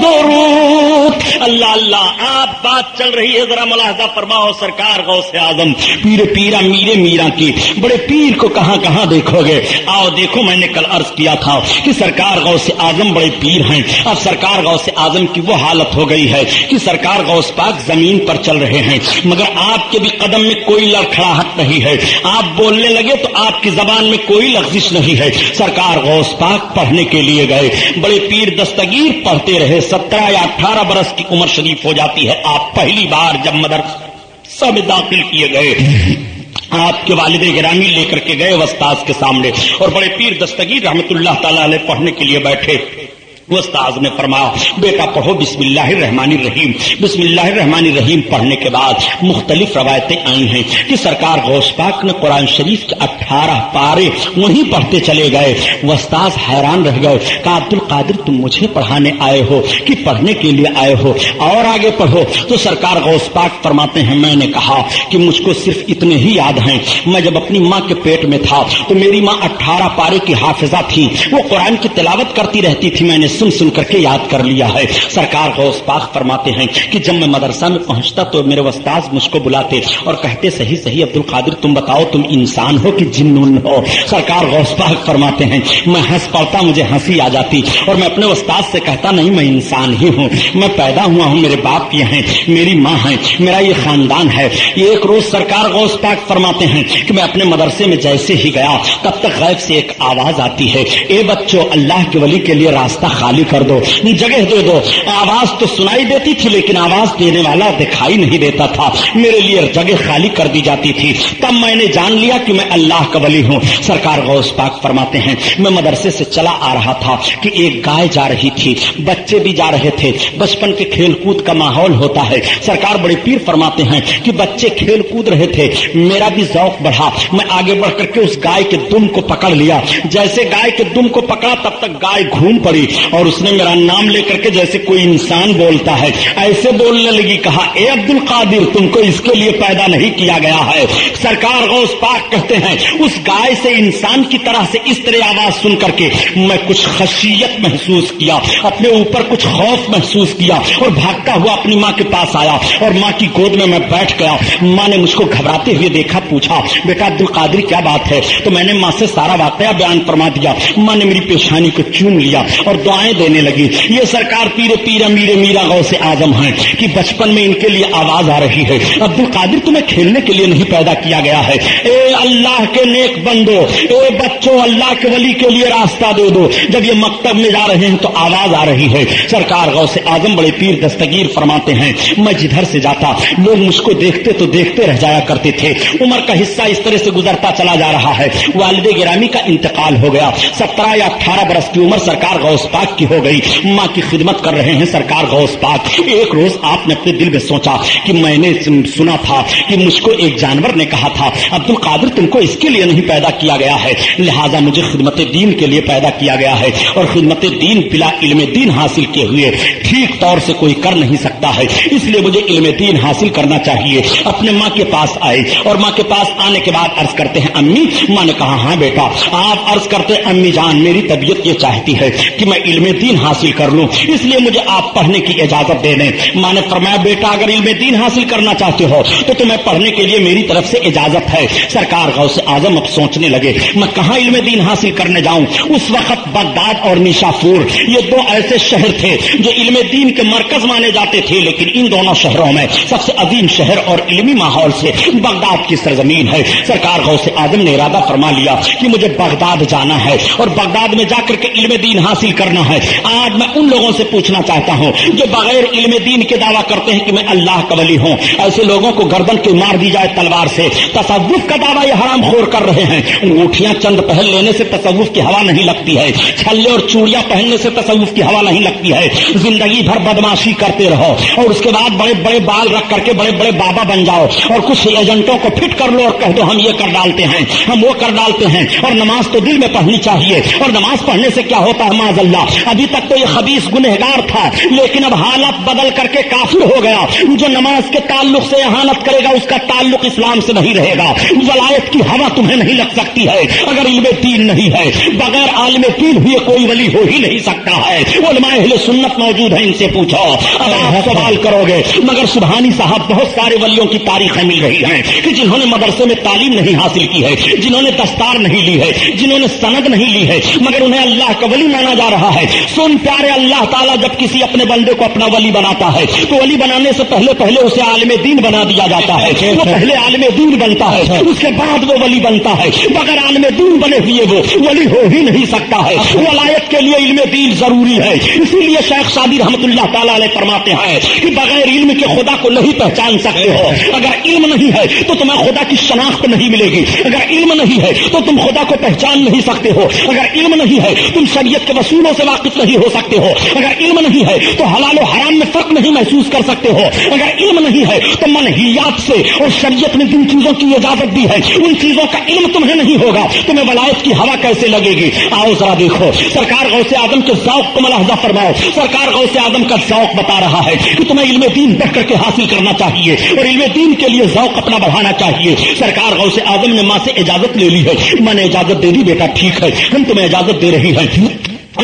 درود۔ اللہ اللہ، آپ بات بات چل رہی ہے ذرا ملاحظہ فرماؤ. سرکار غوث اعظم پیر پیرا میرے میرا کی بڑے پیر کو کہاں کہاں دیکھو گے. آؤ دیکھو میں نے کل عرض کیا تھا کہ سرکار غوث اعظم بڑے پیر ہیں. اب سرکار غوث اعظم کی وہ حالت ہو گئی ہے کہ سرکار غوث پاک زمین پر چل رہے ہیں مگر آپ کے بھی قدم میں کوئی لڑکھڑاہٹ نہیں ہے. آپ بولنے لگے تو آپ کی زبان میں کوئی لغزش نہیں ہے. سرکار غوث پاک پڑھنے کے لیے گئے. بڑے پیر دستگیر پڑھتے رہے. 17 یا 18 برس کی عمر شریف ہو جاتی ہے. آپ پہلی بار جب مدرسہ میں داخل کیے گئے آپ کے والد گرامی لے کر کے گئے استاذ کے سامنے اور بڑے پیر دستگیر رحمت اللہ تعالی علیہ پڑھنے کے لیے بیٹھے. استاذ نے فرمایا بیٹا پڑھو بسم اللہ الرحمن الرحیم. بسم اللہ الرحمن الرحیم پڑھنے کے بعد مختلف روایتیں آئی ہیں کہ سرکار غوث پاک نے قرآن شریف کے 18 پارے وہیں پڑھتے چلے گئے. استاذ حیران رہ گئے. کہا عبد القادر تم مجھے پڑھانے آئے ہو کہ پڑھنے کے لیے آئے ہو؟ اور آگے پڑھو. تو سرکار غوث پاک فرماتے ہیں میں نے کہا کہ مجھ کو صرف اتنے ہی یاد ہیں. میں جب اپنی ماں کے پیٹ میں تھا تو میری ماں 18 پارے کی حافظہ تھی. وہ قرآن کی تلاوت کرتی رہتی تھی. میں نے سن کر کے یاد کر لیا ہے. سرکار غوث پاک فرماتے ہیں کہ جب میں مدرسہ میں پہنچتا تو میرے استاذ مجھ کو بلاتے اور کہتے صحیح صحیح عبد القادر تم بتاؤ تم انسان ہو کہ جنون ہو؟ سرکار غوث پاک فرماتے ہیں میں ہنس پڑتا مجھے ہنسی آ جاتی اور میں اپنے استاذ سے کہتا نہیں میں انسان ہی ہوں. میں پیدا ہوا ہوں میرے باپ یہ ہیں میری ماں ہیں میرا یہ خاندان ہے. ایک روز سرکار غوث پاک فرماتے ہیں کہ میں اپنے مدرسے میں جیسے ہی گیا تب تک غیب سے ایک آواز آتی ہے اے بچوں اللہ کے ولی کے لیے راستہ خالی کر دو جگہ دے دو. آواز تو سنائی دیتی تھی لیکن آواز دینے والا دکھائی نہیں دیتا تھا. میرے لیے جگہ خالی کر دی جاتی تھی. تب میں نے جان لیا کہ میں اللہ کا ولی ہوں. سرکار غوث پاک فرماتے ہیں میں مدرسے سے چلا آ رہا تھا کہ ایک گائے جا رہی تھی بچے بھی جا رہے تھے. بچپن کے کھیل کود کا ماحول ہوتا ہے. سرکار بڑے پیر فرماتے ہیں کہ بچے کھیل کود رہے تھے. میرا بھی ذوق بڑھا. میں آگے بڑھ کر کے اس گائے کے دم کو پکڑ لیا. جیسے گائے کے دم کو پکڑا تب تک گائے گھوم پڑی اور اس نے میرا نام لے کر کے جیسے کوئی انسان بولتا ہے ایسے بولنے لگی. کہا اے عبد القادر تم کو اس کے لیے پیدا نہیں کیا گیا ہے. سرکار غوث پاک کہتے ہیں اس گائے سے انسان کی طرح سے اس طرح آواز سن کر کے میں کچھ خشیت محسوس کیا اپنے اوپر کچھ خوف محسوس کیا اور بھاگتا ہوا اپنی ماں کے پاس آیا اور ماں کی گود میں بیٹھ گیا. ماں نے مجھ کو گھبراتے ہوئے دیکھا. پوچھا بیٹا عبد القادر کیا بات ہے؟ تو میں نے ماں سے سارا واقعہ بیان فرما دیا. ماں نے میری پیشانی کو چوم لیا اور دعائیں دینے لگی. یہ سرکار پیر پیر میرے میرا غوث اعظم ہیں کہ بچپن میں ان کے لیے آواز آ رہی ہے عبد القادر تمہیں کھیلنے کے لیے نہیں پیدا کیا گیا ہے. اے اللہ کے نیک بندو اے بچوں اللہ کے ولی کے لیے راستہ دے دو. جب یہ مکتب میں جا رہے ہیں تو آواز آ رہی ہے. سرکار غوث اعظم بڑے پیر دستگیر فرماتے ہیں میں جدھر سے جاتا لوگ مجھ کو دیکھتے تو دیکھتے رہ جایا کرتے تھے. عمر کا حصہ اس طرح سے گزرتا چلا جا رہا ہے. والد گرامی کا انتقال ہو گیا. 17 یا 18 برس کی عمر سرکار غوث پاک کی ہو گئی. ماں کی خدمت کر رہے ہیں سرکار غوث پاک. ایک روز آپ نے اپنے دل میں سوچا کہ میں نے سنا تھا کہ مجھ کو ایک جانور نے کہا تھا عبد القادر تم کو اس کے لیے نہیں پیدا کیا گیا ہے لہذا مجھے خدمت دین کے لیے پیدا کیا گیا ہے اور خدمت دین بلا علم دین حاصل کیے ہوئے ٹھیک طور سے کوئی کر نہیں سکتا ہے. اس لیے مجھے علم دین حاصل کرنا چاہیے. اپنے ماں کے پاس آئے اور ماں کے پاس آنے کے بعد عرض کرتے ہیں امی. ماں نے کہا ہاں بیٹا. آپ عرض کرتے امی جان میری طبیعت یہ چاہتی ہے کہ میں علم دین حاصل کر لوں اس لیے مجھے آپ پڑھنے کی اجازت دے دیں. ماں نے فرمایا بیٹا اگر علم دین حاصل کرنا چاہتے ہو تو تمہیں پڑھنے کے لیے میری طرف سے اجازت ہے. سرکار غوث اعظم اب سوچنے لگے میں کہاں علم دین حاصل کرنے جاؤں. اس وقت بغداد اور نیشاپور یہ دو ایسے شہر تھے جو علم دین کے مرکز مانے جاتے تھے لیکن ان دونوں شہروں میں سب سے عظیم شہر اور علمی ماحول سے بغداد کی سرزمین ہے. سرکار غوث اعظم نے ارادہ فرما لیا کہ مجھے بغداد جانا ہے اور بغداد میں جا کر کے علم دین حاصل کرنا ہے. آج میں ان لوگوں سے پوچھنا چاہتا ہوں جو بغیر علم دین کے دعویٰ کرتے ہیں کہ میں اللہ کا ولی ہوں. ایسے لوگوں کو گردن کے مار دی جائے تلوار سے. تصوف کا دعویٰ یہ حرام خور کر رہے ہیں. انگوٹھیاں چند پہن لینے سے تصوف کی ہوا نہیں لگتی ہے. چھلے اور چوڑیاں پہننے سے تصوف کی ہوا نہیں لگتی ہے. زندگی بھر بدماشی کرتے رہو اور اس کے بعد بڑے بڑے بال رکھ کر کے بڑے بڑے بابا بن جاؤ اور کچھ ایجنٹوں کو فٹ کر لو اور کہہ دو ہم یہ کر ڈالتے ہیں ہم وہ کر ڈالتے ہیں. اور نماز تو دل میں پڑھنی چاہیے اور نماز پڑھنے سے کیا ہوتا ہے معاذ اللہ ابھی تک تو یہ خبیث گنہگار تھا، لیکن اب حالت بدل کر کے کافر ہو گیا۔ جو نماز کے تعلق سے اہانت کرے گا اس کا تعلق اسلام سے نہیں رہے گا۔ ولایت کی ہوا تمہیں نہیں لگ سکتی ہے اگر علم دین نہیں ہے۔ بغیر عالم دین ہوئے کوئی ولی ہو ہی نہیں سکتا ہے۔ علماء اہل سنت موجود ہیں، ان سے پوچھو۔ اب آپ سوال کرو گے مگر سبحانی صاحب بہت سارے ولیوں کی تاریخیں مل رہی ہیں کہ جنہوں نے مدرسے میں تعلیم نہیں حاصل کی ہے، جنہوں نے دستار نہیں لی ہے، جنہوں نے سند نہیں لی ہے، مگر انہیں اللہ کا ولی مانا جا رہا ہے۔ سن پیارے، اللہ تعالیٰ جب کسی اپنے بندے کو اپنا ولی بناتا ہے تو ولی بنانے سے پہلے اسے عالم دین بنا دیا جاتا ہے۔ وہ پہلے عالم دین بنتا ہے، اس کے بعد وہ ولی بنتا ہے۔ بغیر عالم دین بنے ہوئے وہ ولی ہو ہی نہیں سکتا ہے۔ ولایت کے لیے علم دین ضروری ہے۔ اسی لیے شیخ شادی رحمت اللہ تعالیٰ علیہ فرماتے ہیں کہ بغیر علم کے خدا کو نہیں پہچان سکتے ہو۔ اگر علم نہیں ہے تو تمہیں خدا کی شناخت نہیں ملے گی۔ اگر علم نہیں ہے تو تم خدا کو پہچان نہیں سکتے ہو۔ اگر علم نہیں ہے تم شریعت کے اصولوں سے واقف نہیں ہو سکتے ہو۔ اگر علم نہیں ہے تو حلال و حرام میں فرق نہیں محسوس کر سکتے ہو۔ اگر علم نہیں ہے تو منہیات سے، اور شریعت نے جن چیزوں کی اجازت دی ہے ان چیزوں کا علم تمہیں نہیں ہوگا، تمہیں ولایت کی ہوا کیسے لگے گی؟ آؤ ذرا دیکھو، سرکار غوث اعظم کے ذوق کو ملاحظہ فرماؤ۔ سرکار غوث اعظم کا ذوق بتا رہا ہے کہ تمہیں علم دین بڑھ کر کے حاصل کرنا چاہیے اور علم دین کے لیے ذوق اپنا بڑھانا چاہیے۔ سرکار غوث اعظم نے ماں سے اجازت لے لی ہے، ماں نے اجازت دے دی، بیٹا ٹھیک ہے ہم تمہیں اجازت دے رہی ہیں،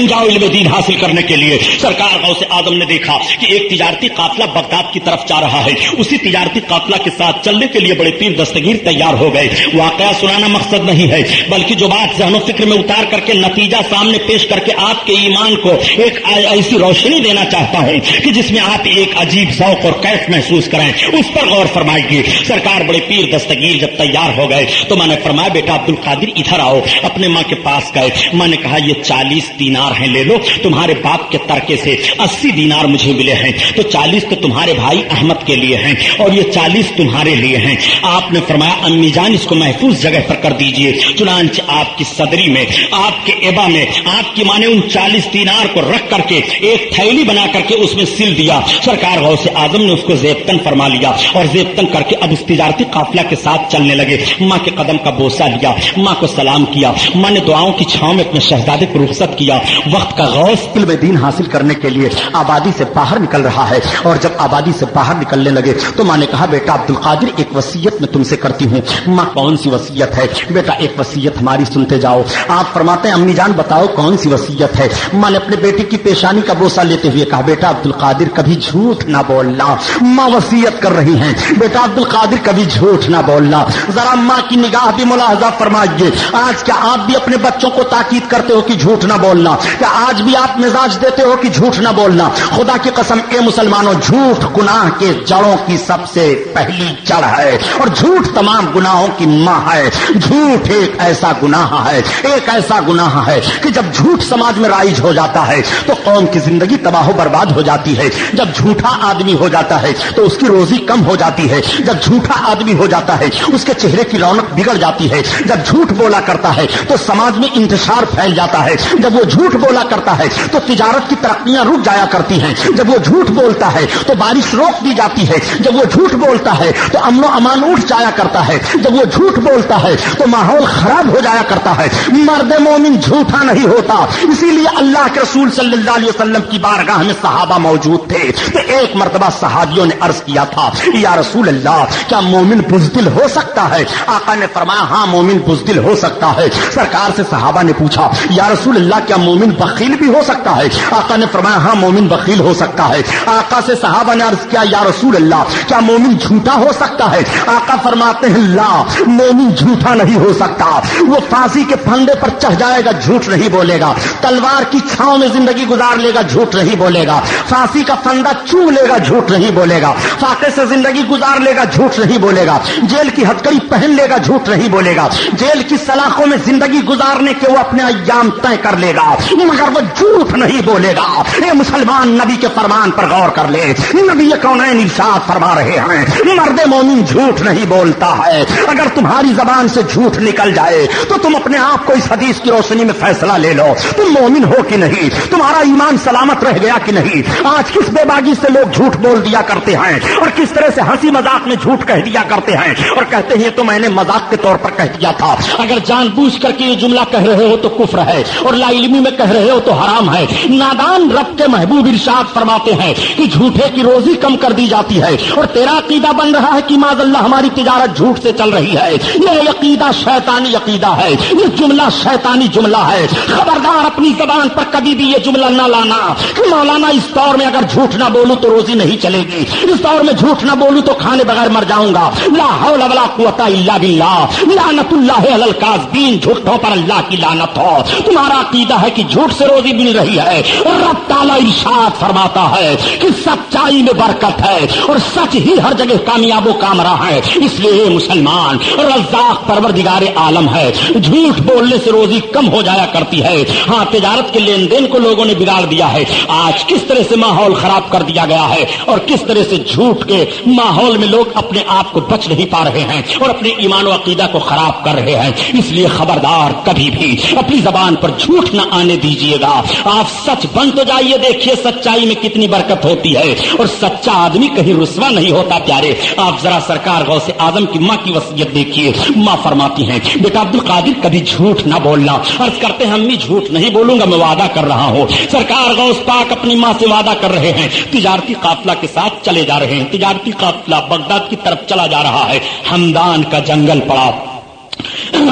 جاؤ علم دین حاصل کرنے کے لیے۔ سرکار غوث اعظم نے دیکھا کہ ایک تجارتی قافلہ بغداد کی طرف جا رہا ہے۔ اسی تجارتی قافلہ کے ساتھ چلنے کے لیے بڑے پیر دستگیر تیار ہو گئے۔ واقعہ سنانا مقصد نہیں ہے، بلکہ جو بات ذہن و فکر میں اتار کر کے نتیجہ سامنے پیش کر کے آپ کے ایمان کو ایک ایسی روشنی دینا چاہتا ہوں کہ جس میں آپ ایک عجیب ذوق اور کیف محسوس کریں، اس پر غور فرمائیے۔ سرکار بڑے پیر دستگیر جب تیار ہو گئے تو میں نے فرمایا بیٹا عبد القادر ادھر آؤ۔ اپنے ماں کے پاس گئے، میں نے کہا یہ 40 دینار ہیں، لے لو، تمہارے باپ کے ترکے سے 80 دینار مجھے ملے ہیں، تو 40 تو تمہارے بھائی احمد کے لیے ہیں اور یہ 40 تمہارے لیے ہیں۔ آپ نے فرمایا امی جان اس کو محفوظ جگہ پر کر دیجئے۔ چنانچہ آپ کی صدری میں، آپ کے ایبا میں، آپ کی ماں نے ان 40 دینار کو رکھ کر کے ایک تھیلی بنا کر کے اس میں سل دیا۔ سرکار غوث اعظم نے اس کو زیبتن فرما لیا اور زیبتن کر کے اب اس تجارتی قافلہ کے ساتھ چلنے لگے۔ ماں کے قدم کا بوسہ لیا، ماں کو سلام کیا، ماں نے دعاؤں کی چھاؤں میں اپنے شہزادے کو رخصت کیا۔ وقت کا غوث علم دین حاصل کرنے کے لیے آبادی سے باہر نکل رہا ہے، اور جب آبادی سے باہر نکلنے لگے تو ماں نے کہا بیٹا عبد القادر ایک وصیت میں تم سے کرتی ہوں۔ ماں کون سی وصیت ہے؟ بیٹا ایک وصیت ہماری سنتے جاؤ۔ آپ فرماتے ہیں امی جان بتاؤ کون سی وصیت ہے؟ ماں نے اپنے بیٹے کی پیشانی کا بوسہ لیتے ہوئے کہا بیٹا عبد القادر کبھی جھوٹ نہ بولنا۔ ماں وصیت کر رہی ہیں بیٹا عبد القادر کبھی جھوٹ نہ بولنا۔ ذرا ماں کی نگاہ بھی ملاحظہ فرمائیے۔ آج کیا آپ بھی اپنے بچوں کو تاکید کرتے ہو کہ جھوٹ نہ بولنا؟ کیا آج بھی آپ مزاج دیتے ہو کہ جھوٹ نہ بولنا؟ خدا کی قسم اے مسلمانوں، جھوٹ گناہ کے جڑوں کی سب سے پہلی جڑ ہے اور جھوٹ تمام گناہوں کی ماں ہے۔ جھوٹ ایک ایسا گناہ ہے، ایک ایسا گناہ ہے کہ جب جھوٹ سماج میں رائج ہو جاتا ہے تو قوم کی زندگی تباہ و برباد ہو جاتی ہے۔ جب جھوٹا آدمی ہو جاتا ہے تو اس کی روزی کم ہو جاتی ہے۔ جب جھوٹا آدمی ہو جاتا ہے اس کے چہرے کی رونق بگڑ جاتی ہے۔ جب جھوٹ بولا کرتا ہے تو سماج میں انتشار پھیل جاتا ہے۔ جب وہ جھوٹ بولا کرتا ہے تو تجارت کی ترقیاں رک جایا کرتی ہیں۔ جب وہ جھوٹ بولتا ہے تو بارش روک دی جاتی ہے۔ جب وہ جھوٹ بولتا ہے تو امن و امان اٹھ جایا کرتا ہے۔ جب وہ جھوٹ بولتا ہے تو ماحول خراب ہو جایا کرتا ہے۔ مرد مومن جھوٹا نہیں ہوتا، اسی لیے اللہ کے رسول صلی اللہ علیہ وسلم کی بارگاہ میں صحابہ موجود تھے تو ایک مرتبہ صحابیوں نے عرض کیا تھا یا رسول اللہ کیا مومن بزدل ہو سکتا ہے؟ آقا نے فرمایا ہاں مومن بزدل ہو سکتا ہے۔ سرکار سے صحابہ نے پوچھا یا رسول اللہ کیا مومن بخیل بھی ہو سکتا ہے؟ آقا نے فرمایا ہاں مومن بخیل ہو سکتا ہے۔ آقا سے صحابہ نے عرض کیا یا رسول اللہ کیا مومن جھوٹا ہو سکتا ہے؟ آقا فرماتے ہیں لا، مومن جھوٹا نہیں ہو سکتا۔ وہ پھانسی کے پھندے پر چڑھ جائے گا جھوٹ نہیں بولے گا، تلوار کی چھاؤں میں زندگی گزار لے گا جھوٹ نہیں بولے گا، پھانسی کا پھندا چوم لے گا جھوٹ نہیں بولے گا، فاقے سے زندگی گزار لے گا جھوٹ نہیں بولے گا، جیل کی ہتکڑی پہن لے گا جھوٹ نہیں بولے گا، جیل کی سلاخوں میں زندگی گزارنے کے وہ اپنے ایام طے کر لے گا مگر وہ جھوٹ نہیں بولے گا۔ اے مسلمان نبی کے فرمان پر غور کر لے، نبی کونین ارشاد فرما رہے ہیں مرد مومن جھوٹ نہیں بولتا ہے۔ اگر تمہاری زبان سے جھوٹ نکل جائے تو تم اپنے آپ کو اس حدیث کی روشنی میں فیصلہ لے لو، تم مومن ہو کہ نہیں، تمہارا ایمان سلامت رہ گیا کہ نہیں۔ آج کس بے باکی سے لوگ جھوٹ بول دیا کرتے ہیں اور کس طرح سے ہنسی مذاق میں جھوٹ کہہ دیا کرتے ہیں اور کہتے ہیں تو میں نے مذاق کے طور پر کہہ دیا تھا۔ اگر جان بوجھ کر کے یہ جملہ کہہ رہے ہو تو کفر ہے، اور لا علمی میں کہہ رہے ہو تو حرام ہے. نادان رب کے محبوب ارشاد فرماتے ہیں کہ جھوٹے کی روزی کم کر دی جاتی ہے اور تیرا عقیدہ بن رہا ہے کہ معاذ اللہ ہماری تجارت جھوٹ سے چل رہی ہے. یہ عقیدہ شیطانی عقیدہ ہے, یہ جملہ شیطانی جملہ ہے. خبردار اپنی زبان پر کبھی بھی یہ جملہ نہ لانا کہ مولانا اس دور میں اگر جھوٹ نہ بولوں تو روزی نہیں چلے گی, اس دور میں جھوٹ نہ بولوں تو کھانے بغیر مر جاؤں گا. لا حول ولا قوت الا باللہ. لعنت اللہ علی الکاذبین, جھوٹوں پر اللہ کی لعنت ہو. تمہارا عقیدہ ہے کہ جھوٹ سے روزی مل رہی ہے. رب تعالی ارشاد فرماتا ہے کہ سچائی میں برکت ہے اور سچ ہی ہر جگہ کامیاب و کامراں ہے. اس لیے مسلمان رزاق پروردگار عالم ہے. جھوٹ بولنے سے روزی کم ہو جایا کرتی ہے. ہاں, تجارت کے لین دین کو لوگوں نے بگاڑ دیا ہے. آج کس طرح سے ماحول خراب کر دیا گیا ہے اور کس طرح سے جھوٹ کے ماحول میں لوگ اپنے آپ کو بچ نہیں پا رہے ہیں اور اپنے ایمان و عقیدہ کو خراب کر رہے ہیں. اس لیے خبردار, کبھی بھی اپنی زبان پر جھوٹ نہ آنے دیجیے گا. آپ سچ بن تو جائیے, دیکھیے سچائی میں کتنی برکت ہوتی ہے اور سچا آدمی کہیں رسوا نہیں ہوتا. پیارے, آپ ذرا سرکار غوث اعظم کی ماں کی وصیت دیکھیے. ماں فرماتی ہیں, بیٹا عبد القادر کبھی جھوٹ نہ بولنا. عرض کرتے ہیں, امی جھوٹ نہیں بولوں گا, میں وعدہ کر رہا ہوں. سرکار غوث پاک اپنی ماں سے وعدہ کر رہے ہیں. تجارتی قافلہ کے ساتھ چلے جا رہے ہیں. تجارتی قافلہ بغداد کی طرف چلا جا رہا ہے. ہمدان کا جنگل پڑا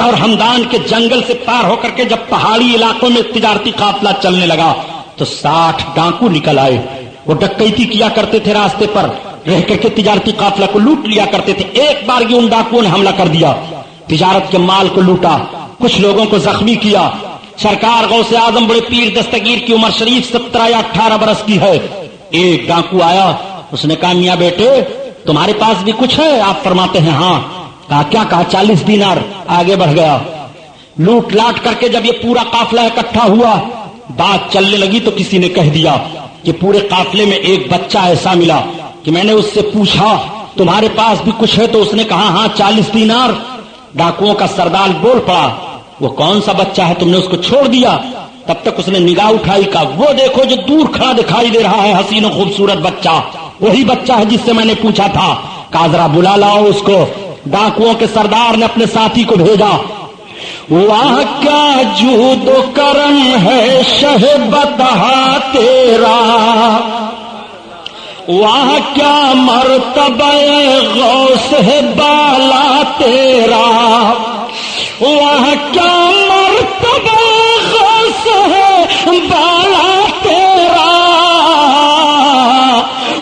اور ہمدان کے جنگل سے پار ہو کر کے جب پہاڑی علاقوں میں تجارتی قافلہ چلنے لگا تو 60 ڈاکو نکل آئے. وہ ڈکیتی کیا کرتے تھے, راستے پر رہ کر کے تجارتی قافلہ کو لوٹ لیا کرتے تھے. ایک بار یہ ان ڈاکوؤں نے حملہ کر دیا, تجارت کے مال کو لوٹا, کچھ لوگوں کو زخمی کیا. سرکار غوث اعظم بڑے پیر دستگیر کی عمر شریف 17 یا 18 برس کی ہے. ایک ڈاکو آیا, اس نے کہا, میاں بیٹے تمہارے پاس بھی کچھ ہے؟ آپ فرماتے ہیں ہاں. کہا کیا؟ کہا 40 دینار. آگے بڑھ گیا, لوٹ لاٹ کر کے جب یہ پورا قافلہ اکٹھا ہوا, بات چلنے لگی تو کسی نے کہہ دیا کہ پورے قافلے میں ایک بچہ ایسا ملا کہ میں نے اس سے پوچھا تمہارے پاس بھی کچھ ہے؟ تو اس نے کہا ہاں 40 دینار. ڈاکوؤں کا سردار بول پڑا, وہ کون سا بچہ ہے تم نے اس کو چھوڑ دیا؟ تب تک اس نے نگاہ اٹھائی, کہا وہ دیکھو جو دور کھڑا دکھائی دے رہا ہے حسین و خوبصورت بچہ, وہی بچہ ہے جس سے میں نے پوچھا تھا. کہا ذرا بلا لاؤ اس کو. ڈاکوؤں کے سردار نے اپنے ساتھی کو بھیجا. واہ کیا جود و کرم ہے شہ بطحا تیرا, واہ کیا مرتبہ غوث ہے بالا تیرا, واہ کیا مرتبہ غوث ہے بالا تیرا,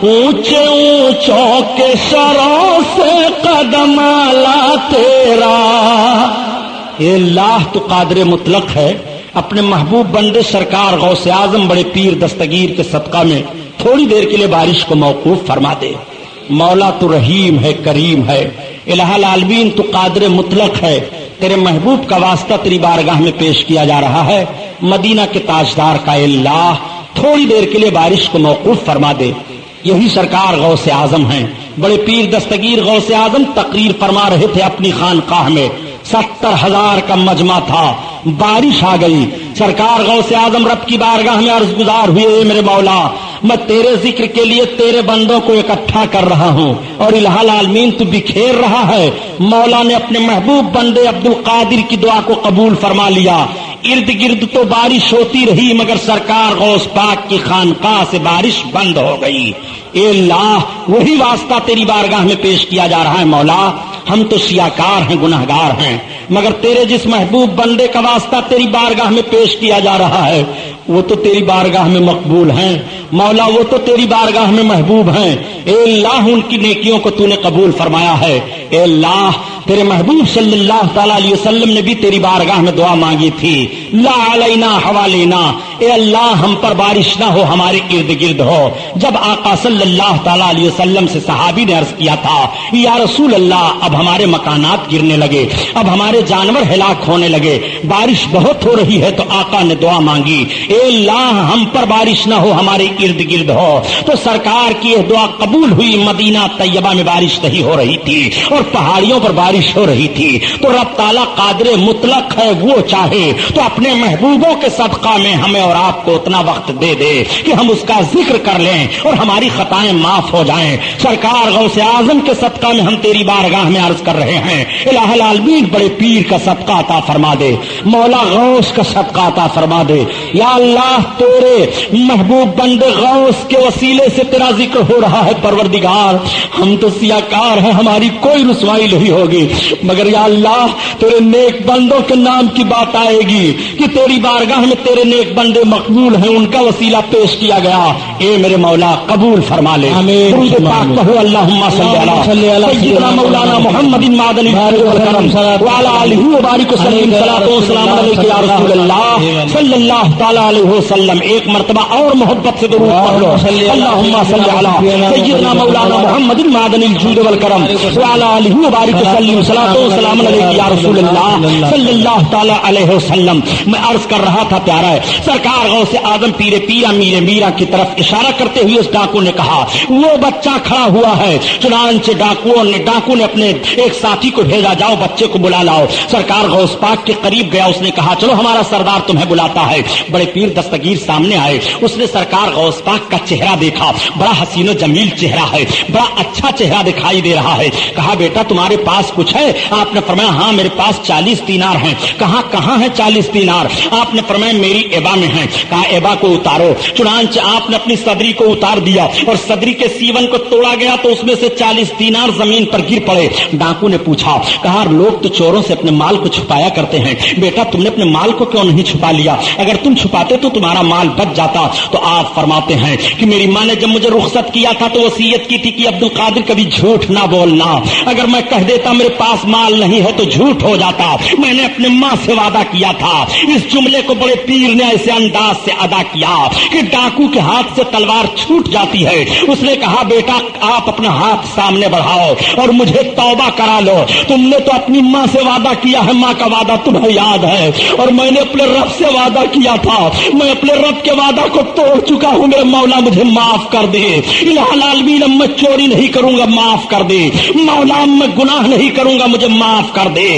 اونچے اونچوں کے سروں سے قدم آلا تیرا. اے اللہ تو قادر مطلق ہے, اپنے محبوب بندے سرکار غوث اعظم بڑے پیر دستگیر کے صدقہ میں تھوڑی دیر کے لیے بارش کو موقوف فرما دے. مولا تو رحیم ہے, کریم ہے. الہ العالمین تو قادر مطلق ہے. تیرے محبوب کا واسطہ تیری بارگاہ میں پیش کیا جا رہا ہے. مدینہ کے تاجدار کا اے اللہ تھوڑی دیر کے لیے بارش کو موقوف فرما دے. یہی سرکار غوث اعظم ہیں. بڑے پیر دستگیر غوث اعظم تقریر فرما رہے تھے اپنی خانقاہ میں. 70,000 کا مجمع تھا. بارش آ گئی. سرکار غوث اعظم رب کی بارگاہ میں عرض گزار ہوئے, میرے مولا میں تیرے ذکر کے لیے تیرے بندوں کو اکٹھا کر رہا ہوں اور الہ العالمین تو بکھیر رہا ہے. مولا نے اپنے محبوب بندے عبد القادر کی دعا کو قبول فرما لیا. ارد گرد تو بارش ہوتی رہی مگر سرکار غوث پاک کی خانقاہ سے بارش بند ہو گئی. اے اللہ وہی واسطہ تیری بارگاہ میں پیش کیا جا رہا ہے. مولا ہم تو سیاکار ہیں, گناہگار ہیں, مگر تیرے جس محبوب بندے کا واسطہ تیری بارگاہ میں پیش کیا جا رہا ہے وہ تو تیری بارگاہ میں مقبول ہیں. مولا وہ تو تیری بارگاہ میں محبوب ہیں. اے اللہ ان کی نیکیوں کو تو نے قبول فرمایا ہے. اے اللہ تیرے محبوب صلی اللہ تعالیٰ علیہ وسلم نے بھی تیری بارگاہ میں دعا مانگی تھی, لا علینا حوالینا, اے اللہ ہم پر بارش نہ ہو, ہمارے ارد گرد ہو. جب آقا صلی اللہ تعالیٰ علیہ وسلم سے صحابی نے عرض کیا تھا, یا رسول اللہ اب ہمارے مکانات گرنے لگے, اب ہمارے جانور ہلاک ہونے لگے, بارش بہت ہو رہی ہے, تو آقا نے دعا مانگی, اے اللہ ہم پر بارش نہ ہو, ہمارے ارد گرد ہو. تو سرکار کی یہ دعا قبول ہوئی. مدینہ طیبہ میں بارش نہیں ہو رہی تھی اور پہاڑیوں پر بارش بارش ہو رہی تھی تو رب تعالیٰ قادر مطلق ہے، وہ چاہے تو اپنے محبوبوں کے صدقہ میں ہمیں اور آپ کو اتنا وقت دے دے کہ ہم اس کا ذکر کر لیں اور ہماری خطائیں معاف ہو جائیں۔ سرکار غوث اعظم کے صدقہ میں ہم تیری بارگاہ میں عرض کر رہے ہیں، الہ العالمین بڑے پیر کا صدقہ عطا فرما دے، مولا غوث کا صدقہ عطا فرما دے۔ یا اللہ تیرے محبوب بندے غوث کے وسیلے سے تیرا ذکر ہو رہا ہے پروردگار، ہم تو سیاکار ہیں، ہماری کوئی رسوائی نہیں ہوگی، مگر یا اللہ تیرے نیک بندوں کے نام کی بات آئے گی کہ تیری بارگاہ میں تیرے نیک بندے مقبول ہیں، ان کا وسیلہ پیش کیا گیا، اے میرے مولا قبول فرما لے۔ درود پاک پڑھو، اللہم صلی علی سیدنا مولانا محمد معدن الکرم وعلی آلہ وبارک وسلم، صلاۃ و سلام علیک یا رسول اللہ صلی اللہ تعالی علیہ وسلم۔ ایک مرتبہ اور محبت سے درود پڑھ لو، اللہم صلی علی سیدنا مولانا محمد معدن الجود والکرم وعلی آلہ وبارک وسلم، صلاۃ و سلام علیک یا رسول اللہ صلی اللہ تعالی علیہ وسلم۔ میں عرض کر رہا تھا پیارا ہے، سرکار غوث اعظم پیرے پیرا میرے میرا کی طرف اشارہ کرتے ہوئے اس ڈاکو نے کہا وہ بچہ کھڑا ہوا ہے، چنانچہ ڈاکو نے اپنے ایک ساتھی کو بھیجا، جاؤ بچے کو بلا لاؤ۔ سرکار غوث پاک کے قریب گیا، اس نے کہا چلو ہمارا سردار تمہیں بلاتا ہے۔ بڑے پیر دستگیر سامنے آئے، اس نے سرکار غوث پاک کا چہرہ دیکھا، بڑا حسین و جمیل چہرہ ہے، بڑا اچھا چہرہ دکھائی دے رہا ہے۔ کہا بیٹا تمہارے پاس کچھ ہے؟ آپ نے فرمایا ہاں میرے پاس 40 دینار ہیں۔ کہاں ہے 40 دینار؟ آپ نے فرمایا میری ایبا میں ہیں۔ کہا ایبا کو اتارو۔ چنانچہ آپ نے اپنی صدری کو اتار دیا اور صدری کے سیون کو توڑا گیا تو اس میں سے 40 دینار زمین پر گر پڑے۔ ڈاکو نے پوچھا، کہا لوگ تو چوروں سے اپنے مال کو چھپایا کرتے ہیں، بیٹا تم نے اپنے مال کو کیوں نہیں چھپا لیا؟ اگر تم چھپاتے تو تمہارا مال بچ جاتا۔ تو آپ فرماتے ہیں کہ میری ماں نے جب مجھے رخصت کیا تھا تو وصیت کی تھی کہ عبد القادر کبھی جھوٹ نہ بولنا، اگر میں کہہ دیتا میرے پاس مال نہیں ہے تو جھوٹ ہو جاتا۔ میں نے اپنے ماں سے وعدہ کیا تھا۔ اس جملے کو بڑے پیر نے ایسے انداز سے ادا کیا کہ ڈاکو کے ہاتھ سے تلوار چھوٹ جاتی ہے۔ اس نے کہا بیٹا آپ اپنا ہاتھ سامنے بڑھاؤ اور مجھے توبہ کرا لو، تم نے تو اپنی ماں سے وعدہ کیا ہے، ماں کا وعدہ تمہیں یاد ہے، اور میں نے اپنے رب سے وعدہ کیا تھا، میں اپنے رب کے وعدہ کو توڑ چکا ہوں، میرے مولا مجھے معاف کر دے۔ الہ العالمین میں چوری نہیں کروں گا، معاف کر دے، مولا میں گناہ نہیں کروں گا، مجھے معاف کر دے۔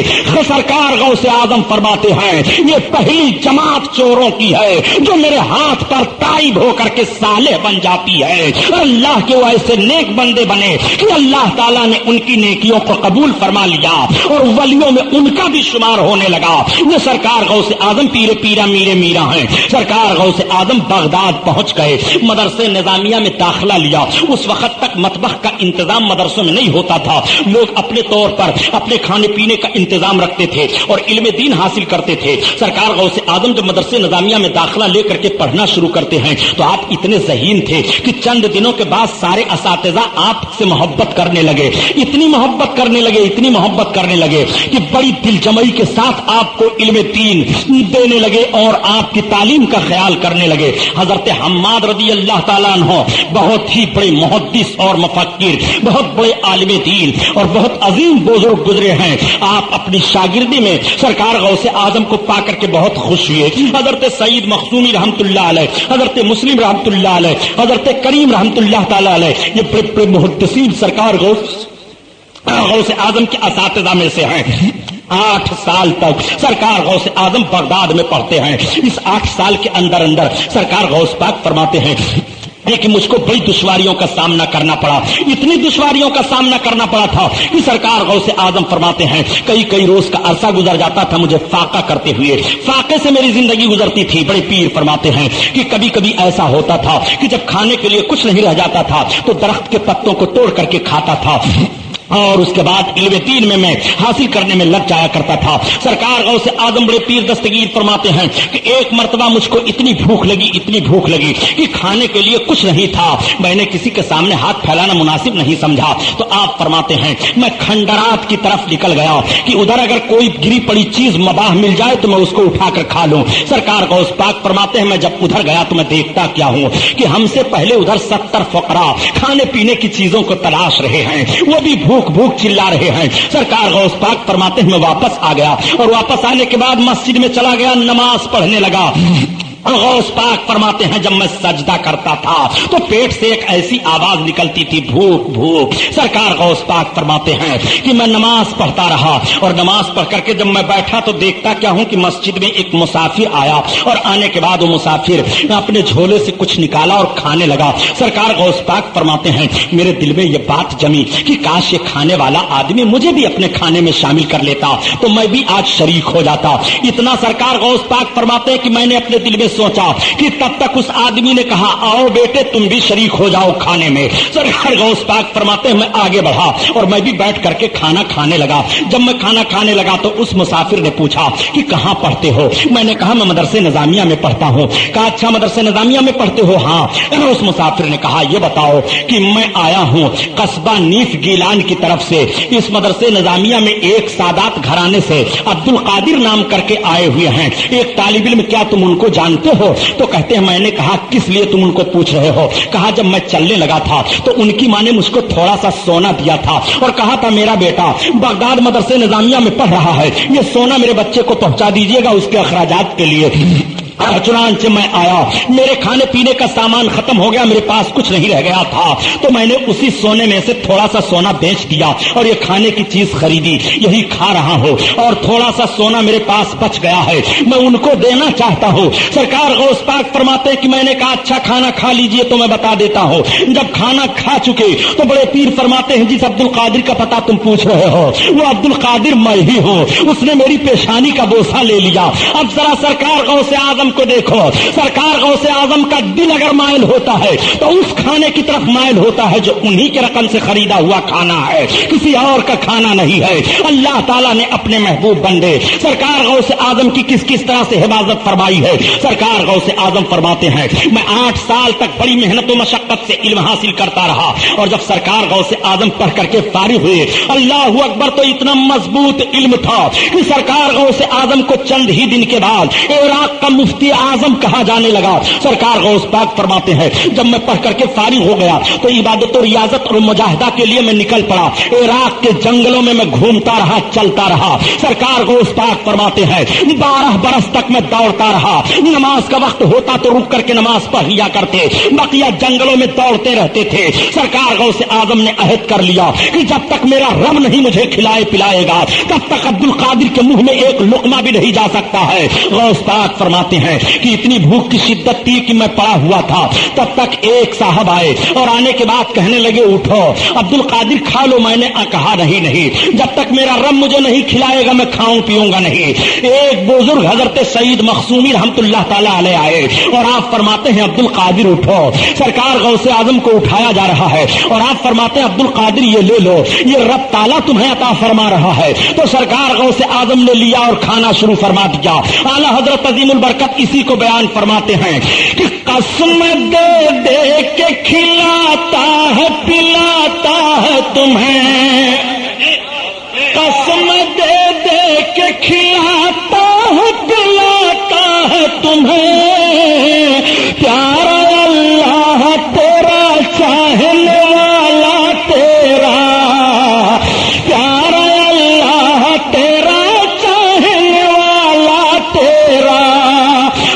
سرکار غوث اعظم فرماتے ہیں یہ پہلی جماعت چوروں کی ہے جو میرے ہاتھ پر تائب ہو کر کے صالح بن جاتی ہے۔ اللہ کے وہ ایسے نیک بندے بنے کہ اللہ تعالیٰ نے ان کی نیکیوں کو قبول فرما لیا اور ولیوں میں ان کا بھی شمار ہونے لگا۔ یہ سرکار غوث اعظم پیرے پیرا میرے میرا ہیں۔ سرکار غوث اعظم بغداد پہنچ گئے، مدرسے نظامیہ میں داخلہ لیا۔ اس وقت تک مطبخ کا انتظام مدرسوں میں نہیں ہوتا تھا، لوگ اپنے طور پر اپنے کھانے پینے کا انتظام رکھتے تھے اور علم دین حاصل کرتے تھے۔ سرکار غوث اعظم جب مدرسے نظامیہ میں داخلہ لے کر کے پڑھنا شروع کرتے ہیں تو آپ اتنے ذہین تھے کہ چند دنوں کے بعد سارے اساتذہ آپ سے محبت کرنے لگے، اتنی محبت کرنے لگے کہ بڑی دل جمعی کے ساتھ آپ کو علم دین دینے لگے اور آپ کی تعلیم کا خیال کرنے لگے۔ حضرت حماد رضی اللہ تعالیٰ عنہ بہت ہی بڑے محدث اور مفکر، بہت بڑے عالم دین اور بہت عظیم بزرگ گزرے ہیں۔ آپ اپنی شاگردی میں سرکار غوث اعظم کو پا کر کے بہت خوش ہوئے۔ حضرت سعید مخزومی رحمت اللہ علیہ، حضرت مسلم رحمت اللہ علیہ، حضرت کریم رحمت اللہ تعالی علیہ، یہ بڑے بڑے محدثین سرکار غوث اعظم کے اساتذہ میں سے ہیں۔ 8 سال تک سرکار غوث اعظم بغداد میں پڑھتے ہیں۔ اس 8 سال کے اندر سرکار غوث پاک فرماتے ہیں لیکن مجھ کو بڑی دشواریوں کا سامنا کرنا پڑا، اتنی دشواریوں کا سامنا کرنا پڑا تھا کہ سرکار غوث اعظم فرماتے ہیں کئی روز کا عرصہ گزر جاتا تھا مجھے فاقہ کرتے ہوئے، فاقے سے میری زندگی گزرتی تھی۔ بڑے پیر فرماتے ہیں کہ کبھی کبھی ایسا ہوتا تھا کہ جب کھانے کے لیے کچھ نہیں رہ جاتا تھا تو درخت کے پتوں کو توڑ کر کے کھاتا تھا اور اس کے بعد علم دین میں حاصل کرنے میں لگ جایا کرتا تھا۔ سرکار غوث اعظم بڑے پیر دستگیر فرماتے ہیں کہ ایک مرتبہ مجھ کو اتنی بھوک لگی کہ کھانے کے لیے کچھ نہیں تھا، میں نے کسی کے سامنے ہاتھ پھیلانا مناسب نہیں سمجھا تو آپ فرماتے ہیں میں کھنڈرات کی طرف نکل گیا کہ ادھر اگر کوئی گری پڑی چیز مباح مل جائے تو میں اس کو اٹھا کر کھا لوں۔ سرکار غوث پاک فرماتے ہیں میں جب ادھر گیا تو میں دیکھتا کیا ہوں کہ ہم سے پہلے ادھر 70 فقراء کھانے پینے کی چیزوں کو تلاش رہے ہیں، وہ بھی بھوک چلا رہے ہیں۔ سرکار غوث پاک فرماتے ہیں میں واپس آ گیا اور واپس آنے کے بعد مسجد میں چلا گیا، نماز پڑھنے لگا غوث پاک فرماتے ہیں جب میں سجدہ کرتا تھا تو پیٹ سے ایک ایسی آواز نکلتی تھی، بھوک بھوک۔ سرکار غوث پاک فرماتے ہیں کہ میں نماز پڑھتا رہا اور نماز پڑھ کر کے جب میں بیٹھا تو دیکھتا کیا ہوں کہ مسجد میں ایک مسافر آیا اور آنے کے بعد وہ مسافر اپنے جھولے سے کچھ نکالا اور کھانے لگا۔ سرکار غوث پاک فرماتے ہیں میرے دل میں یہ بات جمی کہ کاش یہ کھانے والا آدمی مجھے بھی اپنے کھانے میں شامل کر لیتا تو میں بھی آج شریک ہو جاتا۔ اتنا سرکار غوث پاک فرماتے ہیں کہ میں نے اپنے دل میں سوچا کہ تب تک اس آدمی نے کہا آؤ بیٹے تم بھی شریک ہو جاؤ کھانے میں۔ سرکار غوث پاک فرماتے ہیں میں آگے بڑھا اور میں بھی بیٹھ کر کے کھانا کھانے لگا۔ جب میں کھانا کھانے لگا تو اس مسافر نے پوچھا کہ کہاں پڑھتے ہو؟ میں نے کہا میں مدرسے نظامیہ میں پڑھتا ہوں۔ کہا اچھا مدرسے نظامیہ میں پڑھتے ہو؟ ہاں۔ اس مسافر نے کہا یہ بتاؤ کہ میں آیا ہوں قصبہ نیف گیلان کی طرف سے، اس مدرسے نظامیہ میں ایک سادات گھرانے سے عبد القادر نام کر کے آئے ہوئے ہیں، ایک طالب علم، کیا تم ان کو جانتے ہو؟ تو کہتے ہیں میں نے کہا کس لیے تم ان کو پوچھ رہے ہو؟ کہا جب میں چلنے لگا تھا تو ان کی ماں نے مجھ کو تھوڑا سا سونا دیا تھا اور کہا تھا میرا بیٹا بغداد مدرسے نظامیہ میں پڑھ رہا ہے، یہ سونا میرے بچے کو پہنچا دیجیے گا اس کے اخراجات کے لیے۔ چنانچہ میں آیا، میرے کھانے پینے کا سامان ختم ہو گیا، میرے پاس کچھ نہیں رہ گیا تھا تو میں نے اسی سونے میں سے تھوڑا سا سونا بیچ دیا اور یہ کھانے کی چیز خریدی، یہی کھا رہا ہوں اور تھوڑا سا سونا میرے پاس بچ گیا ہے، میں ان کو دینا چاہتا ہوں۔ سرکار غوث پاک فرماتے ہیں کہ میں نے کہا اچھا کھانا کھا لیجئے تو میں بتا دیتا ہوں۔ جب کھانا کھا چکے تو بڑے پیر فرماتے ہیں جس عبد القادر کا پتہ تم پوچھ رہے ہو وہ عبد القادر میں ہی ہوں، اس نے میری پیشانی کا بوسہ لے لیا۔ اب ذرا سرکار غوث اعظم کو دیکھو، سرکار غوث اعظم کا دل اگر مائل ہوتا ہے تو اس کھانے کی طرف مائل ہوتا ہے جو انہی کے رقم سے خریدا ہوا کھانا ہے، کسی اور کا کھانا نہیں ہے۔ اللہ تعالیٰ نے اپنے محبوب بندے سرکار غوث اعظم کی کس کس طرح سے حفاظت فرمائی ہے۔ سرکار غوث اعظم فرماتے ہیں میں 8 سال تک بڑی محنت و مشقت سے علم حاصل کرتا رہا اور جب سرکار غوث اعظم پڑھ کر کے فارغ ہوئے، اللہ اکبر، تو اتنا مضبوط علم تھا کہ سرکار غوث اعظم کو چند ہی دن کے بعد عراق کا مفتی اعظم کہا جانے لگا۔ سرکار غوث پاک فرماتے ہیں جب میں پڑھ کر کے فارغ ہو گیا تو عبادت و ریاضت اور مجاہدہ کے لیے میں نکل پڑا، عراق کے جنگلوں میں گھومتا رہا، چلتا رہا۔ سرکار غوث پاک فرماتے ہیں 12 برس تک میں دوڑتا رہا، نماز کا وقت ہوتا تو رک کر کے نماز پڑھ لیا کرتے، بقیہ جنگلوں میں دوڑتے رہتے تھے۔ سرکار غوث اعظم نے عہد کر لیا کہ جب تک میرا رب نہیں مجھے کھلائے پلائے گا تب تک عبد القادر کے منہ میں ایک لقمہ بھی نہیں جا سکتا ہے۔ غوث پاک فرماتے ہیں کہ اتنی بھوک کی شدت تھی کہ میں پڑا ہوا تھا، تب تک ایک صاحب آئے اور آنے کے بعد کہنے لگے اٹھو عبد القادر کھا لو۔ میں نے کہا نہیں، جب تک میرا رب مجھے نہیں کھلائے گا میں کھاؤں پیوں گا نہیں۔ ایک بزرگ حضرت سعید مخصومی رحمت اللہ تعالی علیہ آئے اور آپ فرماتے ہیں عبد القادر اٹھو۔ سرکار غوث اعظم کو اٹھایا جا رہا ہے اور آپ فرماتے ہیں عبد القادر یہ لے لو، یہ رب تعالیٰ تمہیں عطا فرما رہا ہے۔ تو سرکار غوث اعظم نے لیا اور کھانا شروع فرما دیا۔ اعلیٰ حضرت عظیم البرکت اسی کو بیان فرماتے ہیں کہ قسم دے دے کے کھلاتا ہے پلاتا ہے تمہیں، قسم دے دے کے کھلاتا ہے پلاتا ہے تمہیں، پیارا اللہ تیرا چاہنے والا تیرا، پیارا اللہ تیرا چاہنے والا تیرا۔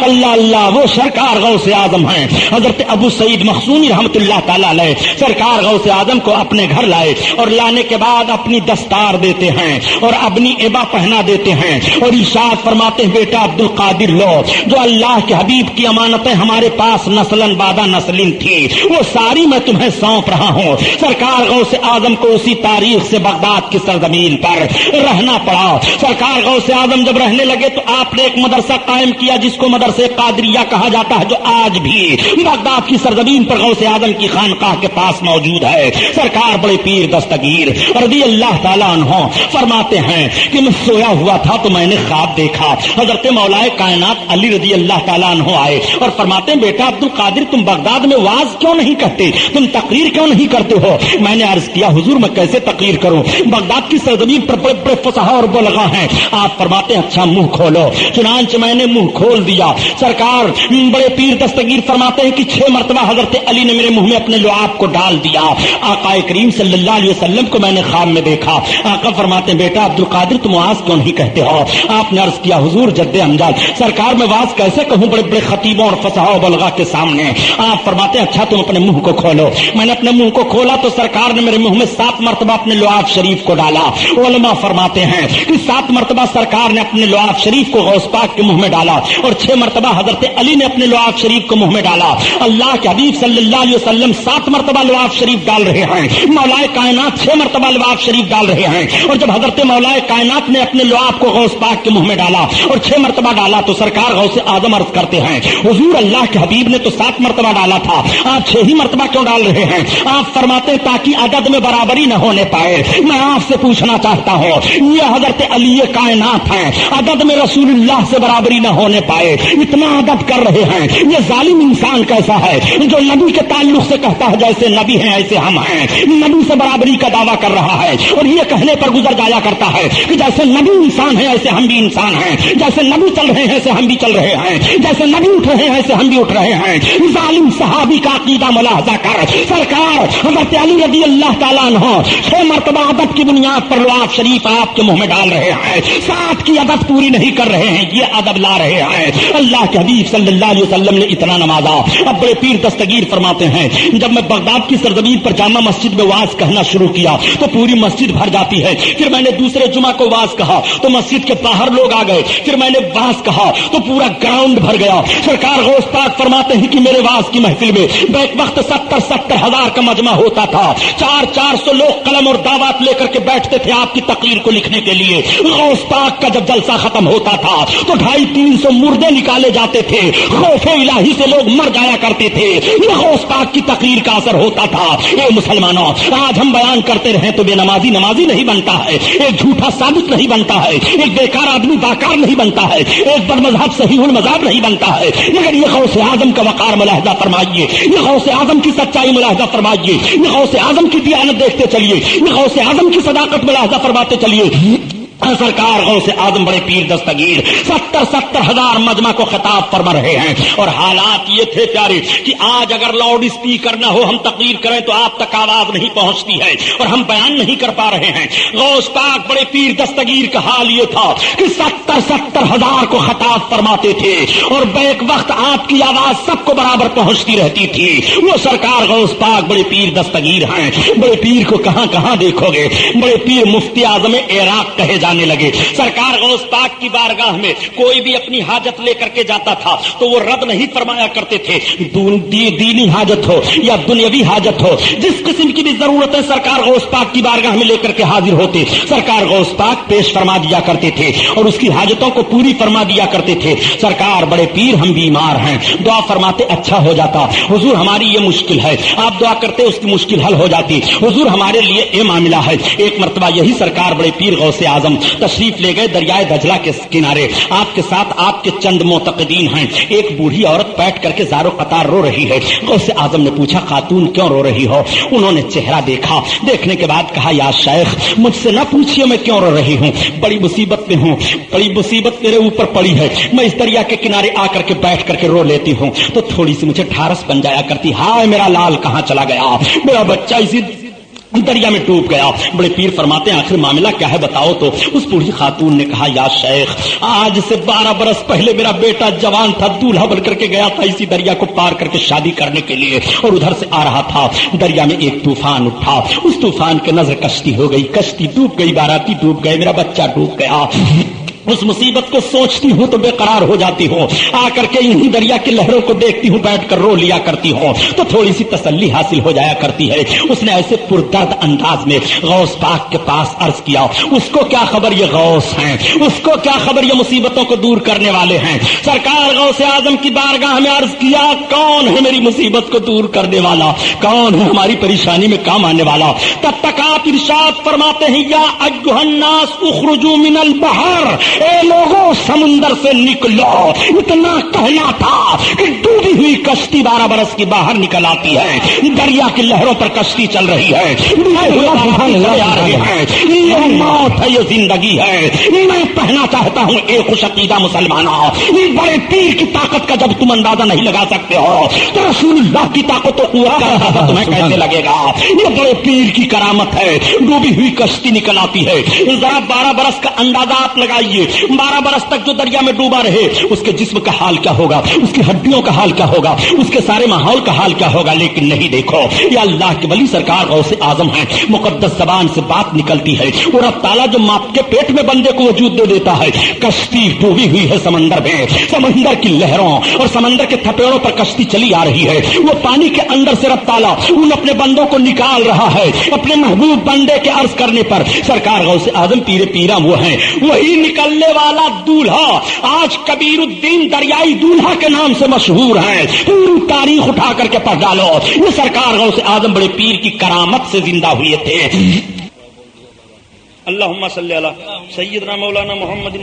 اللہ اللہ، وہ سرکار غوث اعظم ہیں حضرت ابو سعید مخزومی رحمت اللہ تعالی علیہ۔ سرکار غوث اعظم کو اپنے گھر لائے اور لانے کے بعد اپنی دستار دیتے ہیں اور اپنی عبا پہنا دیتے ہیں اور ارشاد فرماتے ہیں بیٹا عبد القادر لو، جو اللہ کے حبیب کی امانتیں ہمارے پاس نسلن بعد نسلن تھی وہ ساری میں تمہیں سونپ رہا ہوں۔ سرکار غوث اعظم کو اسی تاریخ سے بغداد کی سرزمین پر رہنا پڑا۔ سرکار غوث اعظم جب رہنے لگے تو آپ نے ایک مدرسہ قائم کیا جس کو مدرسہ قادریہ کہا جاتا ہے، جو آج بھی بغداد کی سرزمین پر غوث اعظم کی خانقاہ کے پاس موجود ہے۔ سرکار بڑے پیر دستگیر رضی اللہ تعالیٰ عنہ فرماتے ہیں کہ میں سویا ہوا تھا تو میں نے خواب دیکھا، حضرت مولا کائنات علی رضی اللہ تعالیٰ عنہ آئے اور فرماتے ہیں بیٹا عبد القادر تم بغداد میں واز کیوں نہیں کرتے، تم تقریر کیوں نہیں کرتے ہو؟ میں نے عرض کیا حضور میں کیسے تقریر کروں، بغداد کی سرزمین پر بڑے بڑے فصحاء اور بلغاء ہیں۔ آپ فرماتے ہیں اچھا منہ کھولو۔ چنانچہ میں نے منہ کھول دیا۔ سرکار اور بڑے پیر دستگیر فرماتے ہیں کہ 6 مرتبہ حضرت علی نے میرے منہ میں اپنے لعاب کو ڈال دیا. آقا کریم صلی اللہ علیہ وسلم کو میں نے خواب میں دیکھا. آقا فرماتے ہیں بیٹا عبد القادر تم واز کیوں نہیں کہتے ہو؟ آپ نے عرض کیا حضور جد امجاد سرکار میں واز کیسے کہوں بڑے بڑے خطیبوں اور فصحاء و بلغا کے سامنے. آپ فرماتے ہیں اچھا تم اپنے منہ کو کھولو. میں نے اپنے منہ کو کھولا تو سرکار نے میرے منہ میں 7 مرتبہ اپنے لعاب شریف کو ڈالا. علماء فرماتے ہیں کہ 7 مرتبہ سرکار نے اپنے لعاب شریف کو غوث پاک کے منہ میں ڈالا اور 6 مرتبہ حضرت علی نے اپنے لعاب شریف کو منہ میں ڈالا. اللہ کے حبیب صلی اللہ علیہ وسلم 7 مرتبہ لعاب شریف ڈال رہے ہیں. مولا کائنات 6 مرتبہ لعاب شریف ڈال رہے ہیں. اور جب حضرت مولا کائنات نے اپنے لعاب کو غوث پاک کے منہ میں ڈالا اور 6 مرتبہ ڈالا تو سرکار غوث اعظم عرض کرتے ہیں حضور اللہ کے حبیب نے تو 7 مرتبہ ڈالا تھا, آپ 6 ہی مرتبہ کیوں ڈال رہے ہیں؟ آپ فرماتے ہیں تاکہ عدد میں برابری نہ ہونے پائے. میں آپ سے پوچھنا چاہتا ہوں یہ حضرت علی کائنات ہیں, عدد میں رسول اللہ سے برابری نہ ہونے پائے اتنا عدد کر رہے ہیں. یہ ظالم انسان کیسا ہے جو نبی کے تعلق سے کہتا ہے جیسے نبی ہیں ایسے ہم ہیں, نبی سے برابری کا دعویٰ کر رہا ہے اور یہ کہنے پر گزر جایا کرتا ہے کہ جیسے نبی انسان ہے ایسے ہم بھی انسان ہیں, جیسے نبی چل رہے ہیں ایسے ہم بھی چل رہے ہیں, جیسے نبی اٹھ رہے ہیں ایسے ہم بھی اٹھ رہے ہیں. ظالم صحابی کا عقیدہ ملاحظہ کر سرکار حضرت علی رضی اللہ تعالیٰ عنہ 6 مرتبہ عدد کی بنیاد پر لعاب شریف آپ کے منہ میں ڈال رہے ہیں, 7 کی عدد پوری نہیں کر رہے ہیں, یہ ادب لا رہے ہیں. اللہ کے حبیب صلی اللہ علیہ وسلم نے اتنا نوازا. اب بڑے پیر دستگیر فرماتے ہیں جب میں بغداد کی سرزمین پر جامع مسجد میں واز کہنا شروع کیا تو پوری مسجد بھر جاتی ہے. پھر میں نے دوسرے جمعہ کو واز کہا تو مسجد کے باہر لوگ آ گئے. پھر میں نے واز کہا تو پورا گراؤنڈ بھر گیا. سرکار غوث پاک فرماتے ہیں کہ میرے واز کی محفل میں بیک وقت 70 ہزار کا مجمع ہوتا تھا. 400 لوگ قلم اور دعوات لے کر کے بیٹھتے تھے آپ کی تقریر کو لکھنے کے لیے. غوث پاک کا جب جلسہ ختم ہوتا تھا تو 250-300 مردے نکالے جاتے تھے. خوف الہی سے لوگ مر جایا کرتے تھے. یہ غوث پاک کی تقریر کا اثر ہوتا تھا. اے مسلمانوں آج ہم بیان کرتے رہیں تو بے نمازی نمازی نہیں بنتا ہے, ایک جھوٹا ثابت نہیں بنتا ہے, ایک بیکار آدمی باکار نہیں بنتا ہے, ایک بد مذہب صحیح المذہب نہیں بنتا ہے. مگر یہ غوث اعظم کا وقار ملاحظہ فرمائیے, یہ غوث اعظم کی سچائی ملاحظہ فرمائیے, یہ غوث اعظم کی دیانت دیکھتے چلیے, یہ غوث اعظم کی صداقت ملاحظہ فرماتے چلیے. سرکار غوث اعظم بڑے پیر دستگیر 70 ہزار مجمع کو خطاب فرما رہے ہیں. اور حالات یہ تھے پیارے کہ آج اگر لاؤڈ اسپیکر نہ ہو ہم تقریر کریں تو آپ تک آواز نہیں پہنچتی ہے اور ہم بیان نہیں کر پا رہے ہیں. غوث پاک بڑے پیر دستگیر کا حال یہ تھا کہ 70 ہزار کو خطاب فرماتے تھے اور بیک وقت آپ کی آواز سب کو برابر پہنچتی رہتی تھی. وہ سرکار غوث پاک بڑے پیر دستگیر ہیں. بڑے پیر کو کہاں کہاں دیکھو گے, بڑے پیر مفتی اعظم عراق کہے جانے لگے. سرکار غوث پاک کی بارگاہ میں کوئی بھی اپنی حاجت لے کر کے جاتا تھا تو وہ رد نہیں فرمایا کرتے تھے. دینی حاجت ہو یا دنیاوی حاجت ہو, جس قسم کی بھی ضرورت ہے سرکار غوث پاک کی بارگاہ میں لے کر کے حاضر ہوتے. سرکار غوث پاک پیش فرما دیا کرتے تھے اور اس کی حاجتوں کو پوری فرما دیا کرتے تھے. سرکار بڑے پیر ہم بیمار ہیں, دعا فرماتے اچھا ہو جاتا. حضور ہماری یہ مشکل ہے, آپ دعا کرتے اس کی مشکل حل ہو جاتی. حضور ہمارے لیے یہ معاملہ ہے. ایک مرتبہ یہی سرکار بڑے پیر غوث اعظم تشریف لے گئے دریائے دجلہ کے کنارے. آپ کے ساتھ آپ کے چند معتقدین ہیں. ایک بوڑھی عورت بیٹھ کر کے زارو قطار رو رہی ہے. غوث اعظم نے پوچھا خاتون کیوں رو رہی ہو؟ انہوں نے چہرہ دیکھا, دیکھنے کے بعد کہا یا شیخ مجھ سے نہ پوچھئے میں کیوں رو رہی ہوں, بڑی مصیبت میں ہوں, بڑی مصیبت میرے اوپر پڑی ہے. میں اس دریا کے کنارے آ کر کے بیٹھ کر کے رو لیتی ہوں تو تھوڑی سی مجھے ٹھارس بن جایا کرتی. ہائے میرا لال کہاں چلا گیا, میرا بچہ اسی دریا میں ڈوب گیا. بڑے پیر فرماتے ہیں آخر معاملہ کیا ہے بتاؤ. تو اس بوڑھی خاتون نے کہا یا شیخ آج سے 12 برس پہلے میرا بیٹا جوان تھا, دولہا بن کر کے گیا تھا اسی دریا کو پار کر کے شادی کرنے کے لیے اور ادھر سے آ رہا تھا. دریا میں ایک طوفان اٹھا, اس طوفان کے نظر کشتی ہو گئی, کشتی ڈوب گئی, باراتی ڈوب گئے, میرا بچہ ڈوب گیا. اس مصیبت کو سوچتی ہوں تو بے قرار ہو جاتی ہوں, آ کر کے انہی دریا کی لہروں کو دیکھتی ہوں, بیٹھ کر رو لیا کرتی ہوں تو تھوڑی سی تسلی حاصل ہو جایا کرتی ہے. اس نے ایسے پردرد انداز میں غوث پاک کے پاس عرض کیا, اس کو کیا خبر یہ غوث ہیں, اس کو کیا خبر یہ مصیبتوں کو دور کرنے والے ہیں. سرکار غوث اعظم کی بارگاہ میں عرض کیا کون ہے میری مصیبت کو دور کرنے والا, کون ہے ہماری پریشانی میں کام آنے والا. تب تک آپ ارشاد فرماتے ہیں یا ایھا الناس اخرجوا من البحر, اے لوگوں سمندر سے نکلو، اتنا کہنا تھا کہ ڈوبی ہوئی کشتی 12 برس کی باہر نکل آتی ہے، دریا کی لہروں پر کشتی چل رہی ہے، آ رہے ہیں، یہ موت ہے یہ زندگی ہے۔ میں کہنا چاہتا ہوں اے خوش عقیدہ مسلمانوں، بڑے پیر کی طاقت کا جب تم اندازہ نہیں لگا سکتے ہو تو رسول اللہ کی طاقت تو تمہیں کیسے لگے گا؟ یہ بڑے پیر کی کرامت ہے، ڈوبی ہوئی کشتی نکل آتی ہے۔ ذرا 12 برس کا اندازہ آپ لگائیے، 12 برس تک جو دریا میں ڈوبا رہے اس کے جسم کا حال کیا ہوگا، اس کی ہڈیوں کا حال کیا ہوگا، اس کے سارے ماحول کا حال کیا ہوگا۔ لیکن نہیں، دیکھو یہ اللہ کے ولی سرکار غوث اعظم ہے، مقدس زبان سے بات نکلتی ہے اور رب تعالیٰ جو ماپ کے پیٹ میں بندے کو وجود دے دیتا ہے۔ کشتی ڈوبی ہوئی ہے سمندر میں، سمندر کی لہروں اور سمندر کے تھپیڑوں پر کشتی چلی آ رہی ہے، وہ پانی کے اندر سے رب تعالیٰ ان اپنے بندوں کو نکال رہا ہے اپنے محبوب بندے کے عرض کرنے پر۔ سرکار غوث اعظم پیر پیرا وہ ہیں، وہی نکلنے والا دولہا آج کبیر الدین دریائی دولہا کے نام سے مشہور ہے۔ پوری تاریخ اٹھا کر کے پڑھ ڈالو، یہ سرکار غوث اعظم بڑے پیر کی کرامت سے زندہ ہوئے تھے۔ اللهم صل على سيدنا مولانا محمد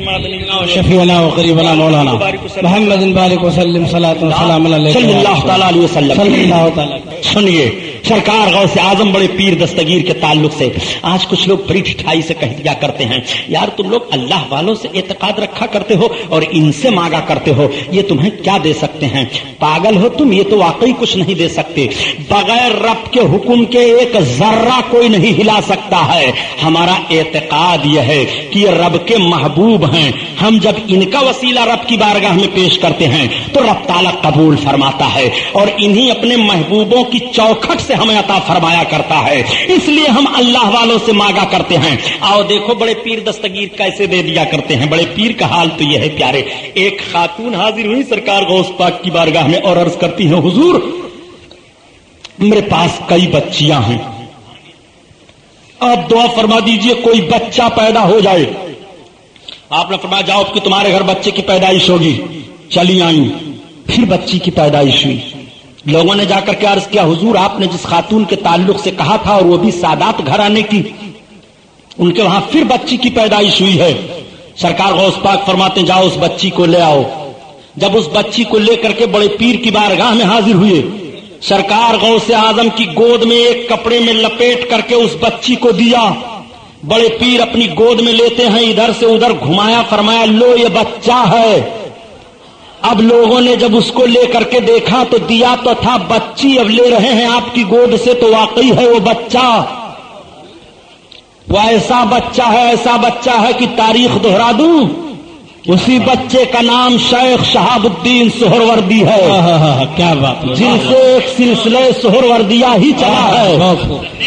شفيعنا وقريبنا مولانا محمد بارك وسلم صلاة وسلام علیہ صلی اللہ تعالی علیہ وسلم۔ صلی اللہ تعالی۔ سنیے سرکار غوث اعظم بڑے پیر دستگیر کے تعلق سے آج کچھ لوگ بڑی ٹھٹائی سے کہہ دیا کرتے ہیں، یار تم لوگ اللہ والوں سے اعتقاد رکھا کرتے ہو اور ان سے مانگا کرتے ہو، یہ تمہیں کیا دے سکتے ہیں؟ پاگل ہو تم، یہ تو واقعی کچھ نہیں دے سکتے۔ بغیر رب کے حکم کے ایک ذرہ کوئی نہیں ہلا سکتا ہے۔ ہمارا اعتقاد یہ ہے کہ یہ رب کے محبوب ہیں، ہم جب ان کا وسیلہ رب کی بارگاہ میں پیش کرتے ہیں تو رب تعالیٰ قبول فرماتا ہے اور انہی اپنے محبوبوں کی چوکھٹ سے ہمیں عطا فرمایا کرتا ہے، اس لیے ہم اللہ والوں سے مانگا کرتے ہیں۔ آؤ دیکھو بڑے پیر دستگیر کیسے دے دیا کرتے ہیں۔ بڑے پیر کا حال تو یہ ہے پیارے، ایک خاتون حاضر ہوئی سرکار غوث پاک کی بارگاہ میں اور عرض کرتی ہیں، حضور میرے پاس کئی بچیاں ہیں، آپ دعا فرما دیجئے کوئی بچہ پیدا ہو جائے۔ آپ نے فرمایا جاؤ کہ تمہارے گھر بچے کی پیدائش ہوگی۔ چلی آئیں، پھر بچی کی پیدائش ہوئی۔ لوگوں نے جا کر کے عرض کیا، حضور آپ نے جس خاتون کے تعلق سے کہا تھا اور وہ بھی سادات گھرانے کی، ان کے وہاں پھر بچی کی پیدائش ہوئی ہے۔ سرکار غوث پاک فرماتے جاؤ اس بچی کو لے آؤ۔ جب اس بچی کو لے کر کے بڑے پیر کی بارگاہ میں حاضر ہوئے، سرکار غوث اعظم کی گود میں ایک کپڑے میں لپیٹ کر کے اس بچی کو دیا۔ بڑے پیر اپنی گود میں لیتے ہیں، ادھر سے ادھر گھمایا، فرمایا لو یہ بچہ ہے۔ اب لوگوں نے جب اس کو لے کر کے دیکھا تو دیا تو تھا بچی، اب لے رہے ہیں آپ کی گود سے تو واقعی ہے وہ بچہ، وہ ایسا بچہ ہے کہ تاریخ دہرا دوں، اسی بچے کا نام شیخ شہاب الدین سہروردی ہے۔ کیا بات، جن سے ایک سلسلہ سہروردیہ ہی چلا ہے۔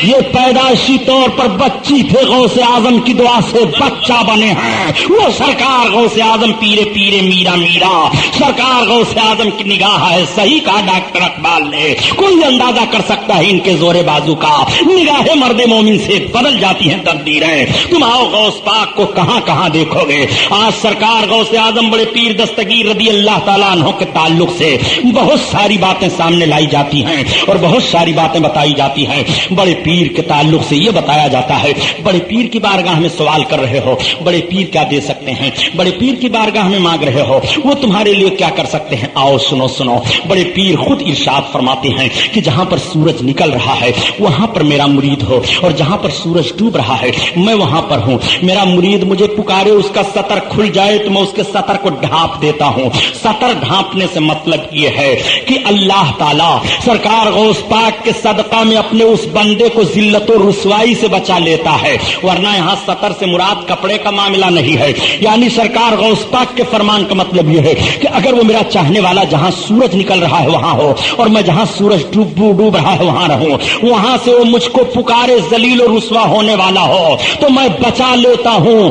یہ پیدائشی طور پر بچی تھے، غوث اعظم کی دعا سے بچہ بنے ہیں۔ وہ سرکار غوث اعظم پیرے پیرے میرا میرا، سرکار غوث اعظم کی نگاہ ہے۔ صحیح کہا ڈاکٹر اقبال نے، کوئی اندازہ کر سکتا ہے ان کے زور بازو کا، نگاہ مرد مومن سے بدل جاتی ہیں تقدیریں۔ تم آؤ غوث پاک کو کہاں کہاں دیکھو گے۔ آج سرکار غوث اعظم بڑے پیر دستگیر رضی اللہ تعالیٰ عنہ کے تعلق سے بہت ساری باتیں سامنے لائی جاتی ہیں اور بہت ساری باتیں بتائی جاتی ہیں۔ بڑے پیر کے تعلق سے یہ بتایا جاتا ہے، بڑے پیر کی بارگاہ میں سوال کر رہے ہو، بڑے پیر کیا دے سکتے ہیں؟ بڑے پیر کی بارگاہ میں مانگ رہے ہو، وہ تمہارے لیے کیا کر سکتے ہیں؟ آؤ سنو، بڑے پیر خود ارشاد فرماتے ہیں کہ جہاں پر سورج نکل رہا ہے وہاں پر میرا مرید ہو، اور جہاں پر سورج ڈوب رہا ہے میں وہاں پر ہوں۔ میرا مرید مجھے پکارے، اس کا سطر کھل جائے تو میں اس کے سطر کو ڈھانپ دیتا ہوں۔ سطر ڈھانپنے سے مطلب یہ ہے کہ اللہ تعالیٰ سرکار غوث پاک کے صدقہ میں اپنے اس بندے کو ذلت و رسوائی سے بچا لیتا ہے، ورنہ یہاں سطر سے مراد کپڑے کا معاملہ نہیں ہے۔ یعنی سرکار غوث پاک کے فرمان کا مطلب یہ ہے کہ اگر وہ میرا چاہنے والا جہاں سورج نکل رہا ہے وہاں ہو، اور میں جہاں سورج ڈوب رہا ہے وہاں رہوں، وہاں سے وہ مجھ کو پکارے ذلیل و رسوا ہونے والا ہو تو میں بچا لیتا ہوں،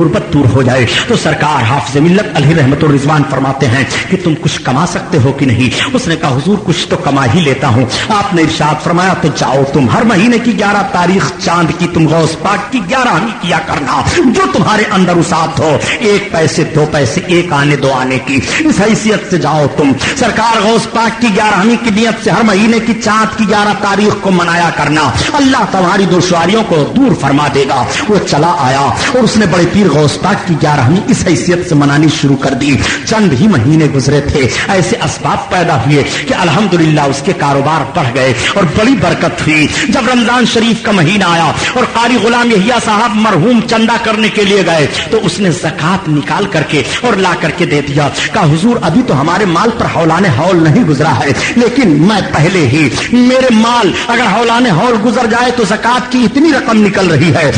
غربت دور ہو جائے. تو سرکار حافظ ملت علیہ رحمت الرضوان فرماتے ہیں کہ تم کچھ کما سکتے ہو کہ نہیں؟ اس نے کہا حضور کچھ تو کما ہی لیتا ہوں. آپ نے ارشاد فرمایا تو جاؤ تم ہر مہینے کی 11 تاریخ چاند کی تم غوث پاک کی 11ویں کیا کرنا. جو تمہارے اندر وسعت ہو، 1 پیسے 2 پیسے 1 آنے 2 آنے کی، اس حیثیت سے جاؤ تم. سرکار غوث پاک کی 11ویں کی نیت سے ہر مہینے کی چاند کی 11 تاریخ کو منایا کرنا. اللہ تمہاری دشواریوں کو دور فرما دے گا. وہ چلا آیا اور اس نے بڑے پیر غوث پاک کی 11ویں اس حیثیت سے منانی شروع کر دی. چند ہی مہینے گزرے تھے، ایسے اسباب پیدا ہوئے کہ الحمدللہ اس کے کاروبار بڑھ گئے اور بڑی برکت ہوئی. جب رمضان شریف کا مہینہ آیا اور قاری غلام یحییٰ صاحب مرحوم چندہ کرنے کے لیے گئے تو اس نے زکات نکال کر کے اور لا کر کے دے دیا. کہا حضور ابھی تو ہمارے مال پر حولان حول نہیں گزرا ہے، لیکن میں پہلے ہی میرے مال اگر حولان حول گزر جائے تو زکات کی اتنی رقم نکل رہی ہے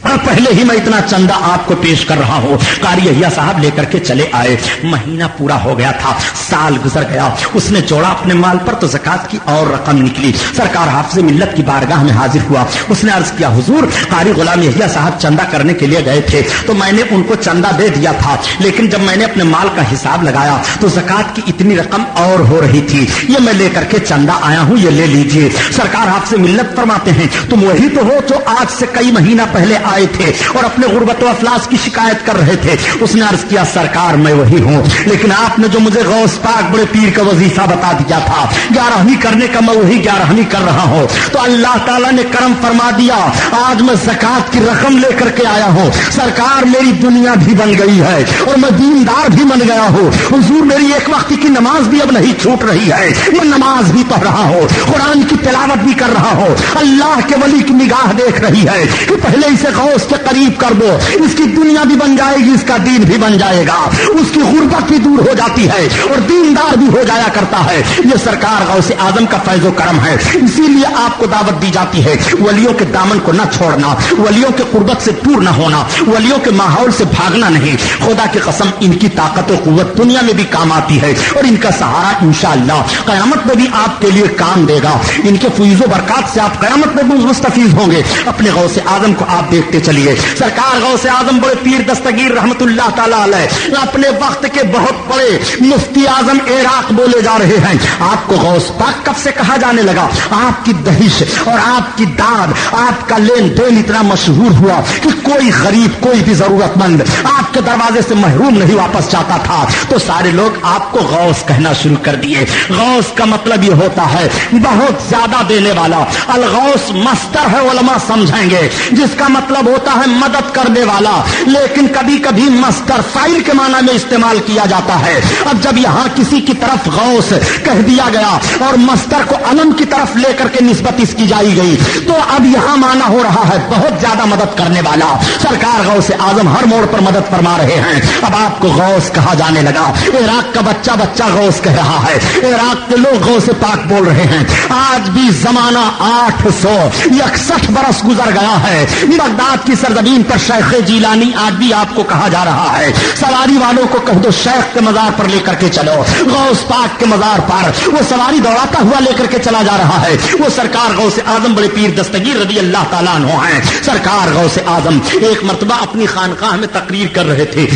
اور پہلے ہی میں اتنا چندہ آپ کو پیش کر رہا ہوں. قاری یحییٰ صاحب لے کر کے چلے آئے. مہینہ پورا ہو گیا تھا، سال گزر گیا. اس نے جوڑا اپنے مال پر تو زکات کی اور رقم نکلی. سرکار حافظ ملت کی بارگاہ میں حاضر ہوا. اس نے عرض کیا حضور قاری غلام یحییٰ صاحب چندہ کرنے کے لیے گئے تھے تو میں نے ان کو چندہ دے دیا تھا، لیکن جب میں نے اپنے مال کا حساب لگایا تو زکات کی اتنی رقم اور ہو رہی تھی. یہ میں لے کر کے چندہ آیا ہوں، یہ لے لیجیے. سرکار حافظ ملت فرماتے ہیں تم وہی تو ہو جو آج سے کئی مہینہ پہلے آئے تھے اور اپنے غربت و افلاس کی شکایت کر رہے تھے. اس نے عرض کیا سرکار میں وہی ہوں، لیکن آپ نے جو مجھے غوث پاک بڑے پیر کا وظیفہ بتا دیا تھا 11ویں کرنے کا، میں وہی 11ویں کر رہا ہوں. تو اللہ تعالیٰ نے کرم فرما دیا، آج میں زکات کی رقم لے کر کے آیا ہوں. سرکار میری دنیا بھی بن گئی ہے اور میں دیندار بھی بن گیا ہوں. حضور میری ایک وقت کی نماز بھی اب نہیں چھوٹ رہی ہے، میں نماز بھی پڑھ رہا ہوں، قرآن کی تلاوت بھی کر رہا ہوں. اللہ کے ولی کی نگاہ دیکھ رہی ہے کہ پہلے اسے غوث کے قریب کر دو، اس کی دنیا بھی بن جائے گی، اس کا دین بھی بن جائے گا، اس کی غربت بھی دور ہو جاتی ہے اور دیندار بھی ہو جایا کرتا ہے. یہ سرکار غوث اعظم کا فیض و کرم ہے. اسی لیے آپ کو دعوت دی جاتی ہے ولیوں کے دامن کو نہ چھوڑنا، ولیوں کے قربت سے دور نہ ہونا، ولیوں کے ماحول سے بھاگنا نہیں. خدا کی قسم ان کی طاقت و قوت دنیا میں بھی کام آتی ہے اور ان کا سہارا انشاءاللہ قیامت میں بھی آپ کے لیے کام دے گا. ان کے فیض و برکات سے آپ قیامت میں بھی مستفیض ہوں گے. اپنے غوث اعظم کو آپ دیکھتے چلیے. سرکار غوث اعظم بڑے پیر دستگیر رحمت اللہ تعالیٰ علیہ اپنے وقت کے بہت بڑے مفتی اعظم عراق بولے جا رہے ہیں. آپ کو غوث پاک کب سے کہا جانے لگا؟ آپ کی دہش اور آپ کی داد، آپ کا لین دین اتنا مشہور ہوا کہ کوئی غریب، کوئی بھی ضرورت مند آپ کے دروازے سے محروم نہیں واپس جاتا تھا. تو سارے لوگ آپ کو غوث کہنا شروع کر دیے. غوث کا مطلب یہ ہوتا ہے بہت زیادہ دینے والا. الغوث مصدر ہے، علماء سمجھیں گے، جس کا مطلب ہوتا ہے مدد کرنے والا، لیکن کبھی کبھی مصدر فاعل کے معنی میں استعمال کیا جاتا ہے. اب جب یہاں کسی کی طرف غوث کہہ دیا گیا اور مصدر کو علم کی طرف لے کر کے نسبت اس کی جائی گئی تو اب یہاں معنی ہو رہا ہے بہت زیادہ مدد کرنے والا. سرکار غوث اعظم ہر موڑ پر مدد فرما رہے ہیں. اب آپ کو غوث کہا جانے لگا. عراق کا بچہ بچہ غوث کہہ رہا ہے، عراق کے لوگ غوث پاک بول رہے ہیں. آج بھی زمانہ 861 برس گزر گیا ہے. بغداد کی سرزمین پر شیخ جیلانی آج بھی آپ کو کہا جا رہا ہے. سواری والوں کو کہہ دو شیخ کے مزار پر لے کر کے چلو، غوث پاک کے مزار پر وہ سواری دوڑاتا ہوا لے کر کے چلا جا رہا ہے. وہ سرکار غوث اعظم بڑے پیر دستگیر رضی اللہ تعالیٰ عنہ ہیں. سرکار غوث اعظم ایک مرتبہ اپنی خانقاہ میں تقریر کر رہے تھے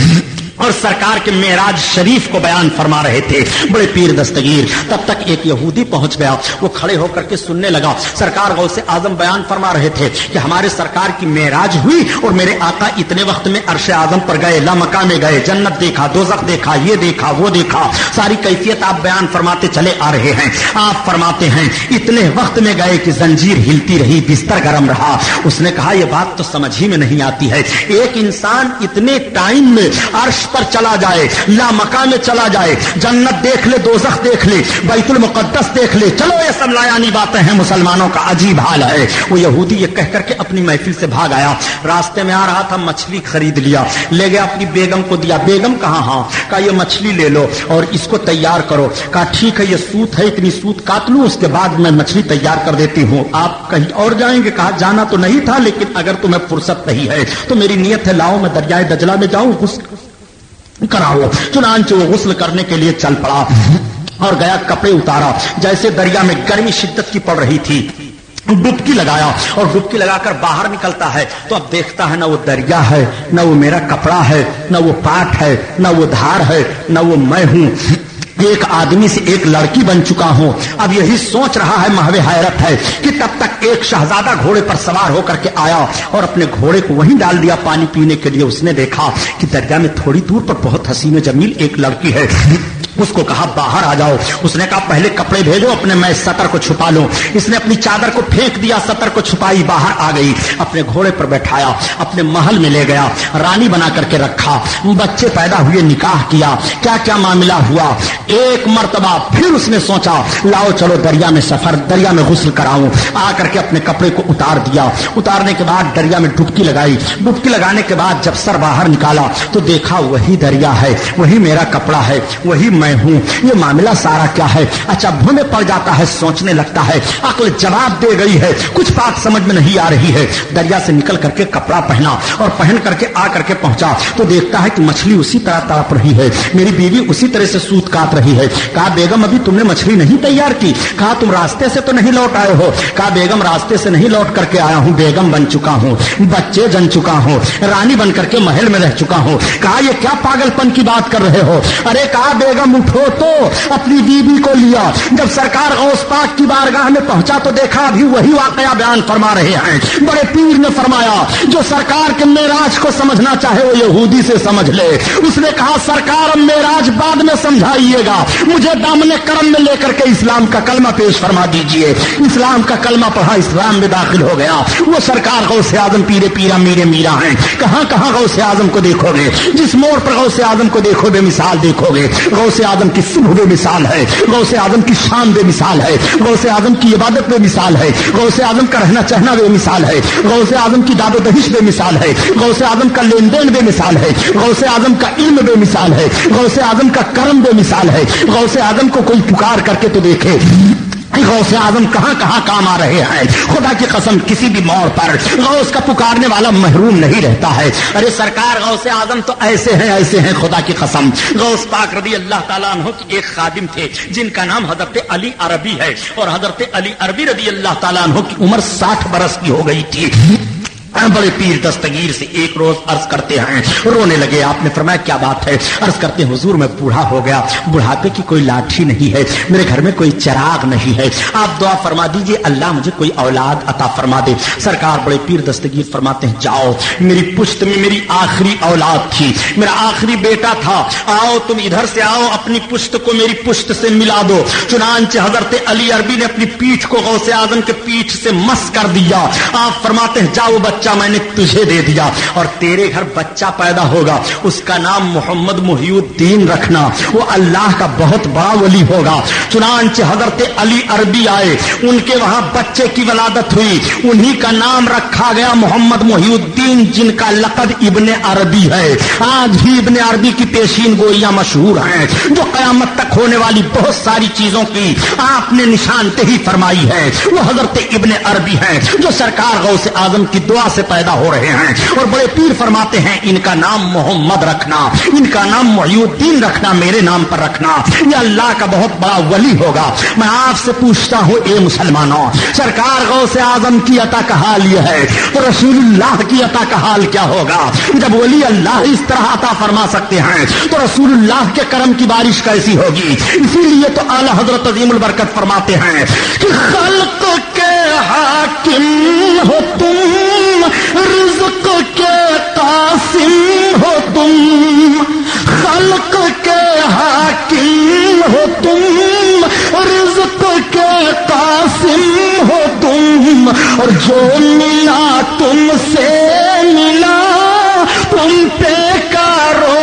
اور سرکار کے معراج شریف کو بیان فرما رہے تھے بڑے پیر دستگیر. تب تک ایک یہودی پہنچ گیا، وہ کھڑے ہو کر کے سننے لگا. سرکار غوث اعظم بیان فرما رہے تھے کہ ہمارے سرکار کی معراج ہوئی اور میرے آقا اتنے وقت میں عرش اعظم پر گئے، لامکان میں گئے، جنت دیکھا، دوزخ دیکھا، یہ دیکھا، وہ دیکھا. ساری کیفیت آپ بیان فرماتے چلے آ رہے ہیں. آپ فرماتے ہیں اتنے وقت میں گئے کہ زنجیر ہلتی رہی، بستر گرم رہا. اس نے کہا یہ بات تو سمجھ ہی میں نہیں آتی ہے. ایک انسان اتنے ٹائم میں عرش پر چلا جائے، لامکان میں چلا جائے، جنت دیکھ لے، دوزخ دیکھ لے، بیت المقدس دیکھ لے. چلو یہ سب لایانی باتیں ہیں، مسلمانوں کا عجیب حال ہے. وہ یہودی یہ کہہ کر کے اپنی محفل سے بھاگ آیا. راستے میں آ رہا تھا، مچھلی خرید لیا، لے گیا اپنی بیگم کو دیا. بیگم کہاں؟ ہاں. کہا یہ مچھلی لے لو اور اس کو تیار کرو. کہا ٹھیک ہے، یہ سوت ہے، اتنی سوت کاٹ لوں، اس کے بعد میں مچھلی تیار کر دیتی ہوں. آپ کہیں اور جائیں گے؟ کہا جانا تو نہیں تھا، لیکن اگر تمہیں فرصت نہیں ہے تو میری نیت ہے لاؤ میں دریائے دجلہ میں جاؤں، غسل کراؤ. چنانچہ وہ غسل کرنے کے لیے چل پڑا اور گیا، کپڑے اتارا. جیسے دریا میں گرمی شدت کی پڑ رہی تھی، ڈبکی لگایا اور ڈبکی لگا کر باہر نکلتا ہے تو اب دیکھتا ہے نہ وہ دریا ہے، نہ وہ میرا کپڑا ہے، نہ وہ پاٹ ہے، نہ وہ دھار ہے، نہ وہ میں ہوں، ایک آدمی سے ایک لڑکی بن چکا ہوں۔ اب یہی سوچ رہا ہے، محو حیرت ہے کہ تب تک ایک شہزادہ گھوڑے پر سوار ہو کر کے آیا اور اپنے گھوڑے کو وہیں ڈال دیا پانی پینے کے لیے۔ اس نے دیکھا کہ دریا میں تھوڑی دور پر بہت حسین و جمیل ایک لڑکی ہے، اس کو کہا باہر آ جاؤ۔ اس نے کہا پہلے کپڑے بھیجو اپنے، میں سطر کو چھپا لوں۔ اس نے اپنی چادر کو پھینک دیا، سطر کو چھپائی، باہر آ گئی، اپنے گھوڑے پر بیٹھایا، اپنے محل میں لے گیا، رانی بنا کر کے رکھا، بچے پیدا ہوئے، نکاح کیا، کیا کیا معاملہ ہوا۔ ایک مرتبہ پھر اس نے سوچا لاؤ چلو دریا میں سفر، دریا میں غسل کراؤں۔ آ کر کے اپنے کپڑے کو اتار دیا، اتارنے کے بعد دریا میں ڈبکی لگائی، ڈبکی لگانے کے بعد جب سر باہر نکالا تو دیکھا وہی دریا ہے، وہی میرا کپڑا ہے، وہی میں ہوں، یہ معاملہ سارا کیا ہے۔ اچھا بھوم میں پڑ جاتا ہے، سوچنے لگتا ہے، عقل جواب دے گئی ہے، کچھ بات سمجھ میں نہیں آ رہی ہے۔ دریا سے نکل کر کے کپڑا پہنا اور پہن کر کے آ کر کے پہنچا تو دیکھتا ہے کہ مچھلی اسی طرح تڑپ رہی ہے، میری بیوی اسی طرح سے سوت کاٹ رہی ہے۔ کہا بیگم ابھی تم نے مچھلی نہیں تیار کی؟ کہا تم راستے سے تو نہیں لوٹ آئے ہو؟ کہا بیگم راستے سے نہیں لوٹ کر کے آیا ہوں، بیگم بن چکا ہوں، بچے جن چکا ہوں، رانی بن کر کے محل میں رہ چکا ہوں۔ کہا یہ کیا پاگل پن کی بات کر رہے ہو؟ ارے کہا بیگم اٹھو تو اپنی بیوی کو لیا۔ جب سرکار غوث پاک کی بارگاہ میں پہنچا تو دیکھا ابھی وہی واقعہ بیان فرما رہے ہیں۔ بڑے پیر نے فرمایا جو سرکار کے معراج کو سمجھنا چاہے وہ یہودی سے سمجھ لے۔ اس نے کہا سرکار اب معراج بعد میں سمجھائیے گا، مجھے دامن کرم میں لے کر کے اسلام کا کلمہ پیش فرما دیجئے۔ اسلام کا کلمہ پڑھا، اسلام میں داخل ہو گیا۔ وہ سرکار غوث اعظم پیرے پیرا میرے میرا ہیں۔ کہاں کہاں غوث اعظم کو دیکھو گے، جس موڑ پر غوث اعظم کو دیکھو بے مثال دیکھو گے۔ غوث اعظم کی صبح بے مثال ہے، غوث اعظم کی شام بے مثال ہے، غوث اعظم کی عبادت بے مثال ہے، غوث اعظم کا رہنا چہنا بے مثال ہے، غوث اعظم کی داد و دہش بے مثال ہے، غوث اعظم کا لین دین بے مثال ہے، غوث اعظم کا علم بے مثال ہے، غوث اعظم کا کرم بے مثال ہے۔ غوث اعظم کو کوئی پکار کر کے تو دیکھے غوث اعظم کہاں کہاں کام آ رہے ہیں۔ خدا کی قسم کسی بھی موڑ پر غوث کا پکارنے والا محروم نہیں رہتا ہے۔ ارے سرکار غوث اعظم تو ایسے ہیں خدا کی قسم۔ غوث پاک رضی اللہ تعالیٰ عنہ کے ایک خادم تھے جن کا نام حضرت علی عربی ہے، اور حضرت علی عربی رضی اللہ تعالیٰ عنہ کی عمر 60 برس کی ہو گئی تھی۔ بڑے پیر دستگیر سے ایک روز عرض کرتے ہیں، رونے لگے۔ آپ نے فرمایا کیا بات ہے؟ عرض کرتے ہیں حضور میں بوڑھا ہو گیا، بڑھاپے کی کوئی لاٹھی نہیں ہے، میرے گھر میں کوئی چراغ نہیں ہے، آپ دعا فرما دیجئے اللہ مجھے کوئی اولاد عطا فرما دے۔ سرکار بڑے پیر دستگیر فرماتے ہیں جاؤ، میری پشت میں میری آخری اولاد تھی، میرا آخری بیٹا تھا، آؤ تم ادھر سے آؤ، اپنی پشت کو میری پشت سے ملا دو۔ چنانچہ حضرت علی عربی نے اپنی پیٹھ کو غوث اعظم کے پیٹھ سے مس کر دیا۔ آپ فرماتے ہیں جاؤ بچہ میں نے تجھے دے دیا، اور تیرے گھر بچہ پیدا ہوگا، اس کا نام محمد محی الدین رکھنا، وہ اللہ کا بہت بڑا ولی ہوگا۔ چنانچہ حضرت علی عربی آئے، ان کے وہاں بچے کی ولادت ہوئی، انہی کا نام رکھا گیا محمد محی الدین، جن کا لقب ابن عربی ہے۔ آج بھی ابن عربی کی پیشین گوئیاں مشہور ہیں، جو قیامت تک ہونے والی بہت ساری چیزوں کی آپ نے نشاندہی فرمائی ہے، وہ حضرت ابن عربی ہیں جو سرکار غوث اعظم کی دعا سے پیدا ہو رہے ہیں۔ اور بڑے پیر فرماتے ہیں ان کا نام محمد رکھنا، ان کا نام محی الدین رکھنا، میرے نام پر رکھنا، یہ اللہ کا بہت بڑا ولی ہوگا۔ میں آپ سے پوچھتا ہوں اے مسلمانوں، سرکار غوث اعظم کی عطا کا حال یہ ہے تو رسول اللہ کی عطا کا حال کیا ہوگا؟ جب ولی اللہ اس طرح عطا فرما سکتے ہیں تو رسول اللہ کے کرم کی بارش کیسی ہوگی؟ اسی لیے تو اعلی حضرت عظیم البرکت فرماتے ہیں کہ خلق کے حاکم ہو تم، رزق کے قاسم ہو تم، خلق کے حاکم ہو تم، رزق کے قاسم ہو تم، اور جو ملا تم سے ملا تم پہ کرو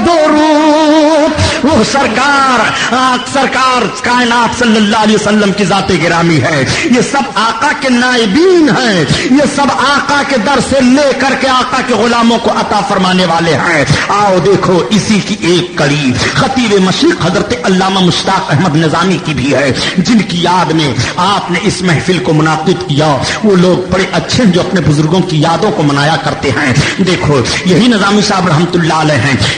درود۔ وہ سرکار کائنات صلی اللہ علیہ وسلم کی ذات گرامی ہے، یہ سب آقا کے نائبین ہیں، یہ سب آقا کے در سے لے کر کے آقا کے غلاموں کو عطا فرمانے والے ہیں۔ آؤ دیکھو اسی کی ایک کڑی خطیب مشرق حضرت علامہ مشتاق احمد نظامی کی بھی ہے، جن کی یاد میں آپ نے اس محفل کو منعقد کیا۔ وہ لوگ بڑے اچھے ہیں جو اپنے بزرگوں کی یادوں کو منایا کرتے ہیں۔ دیکھو یہی نظامی صاحب رحمت اللہ علیہ ہیں،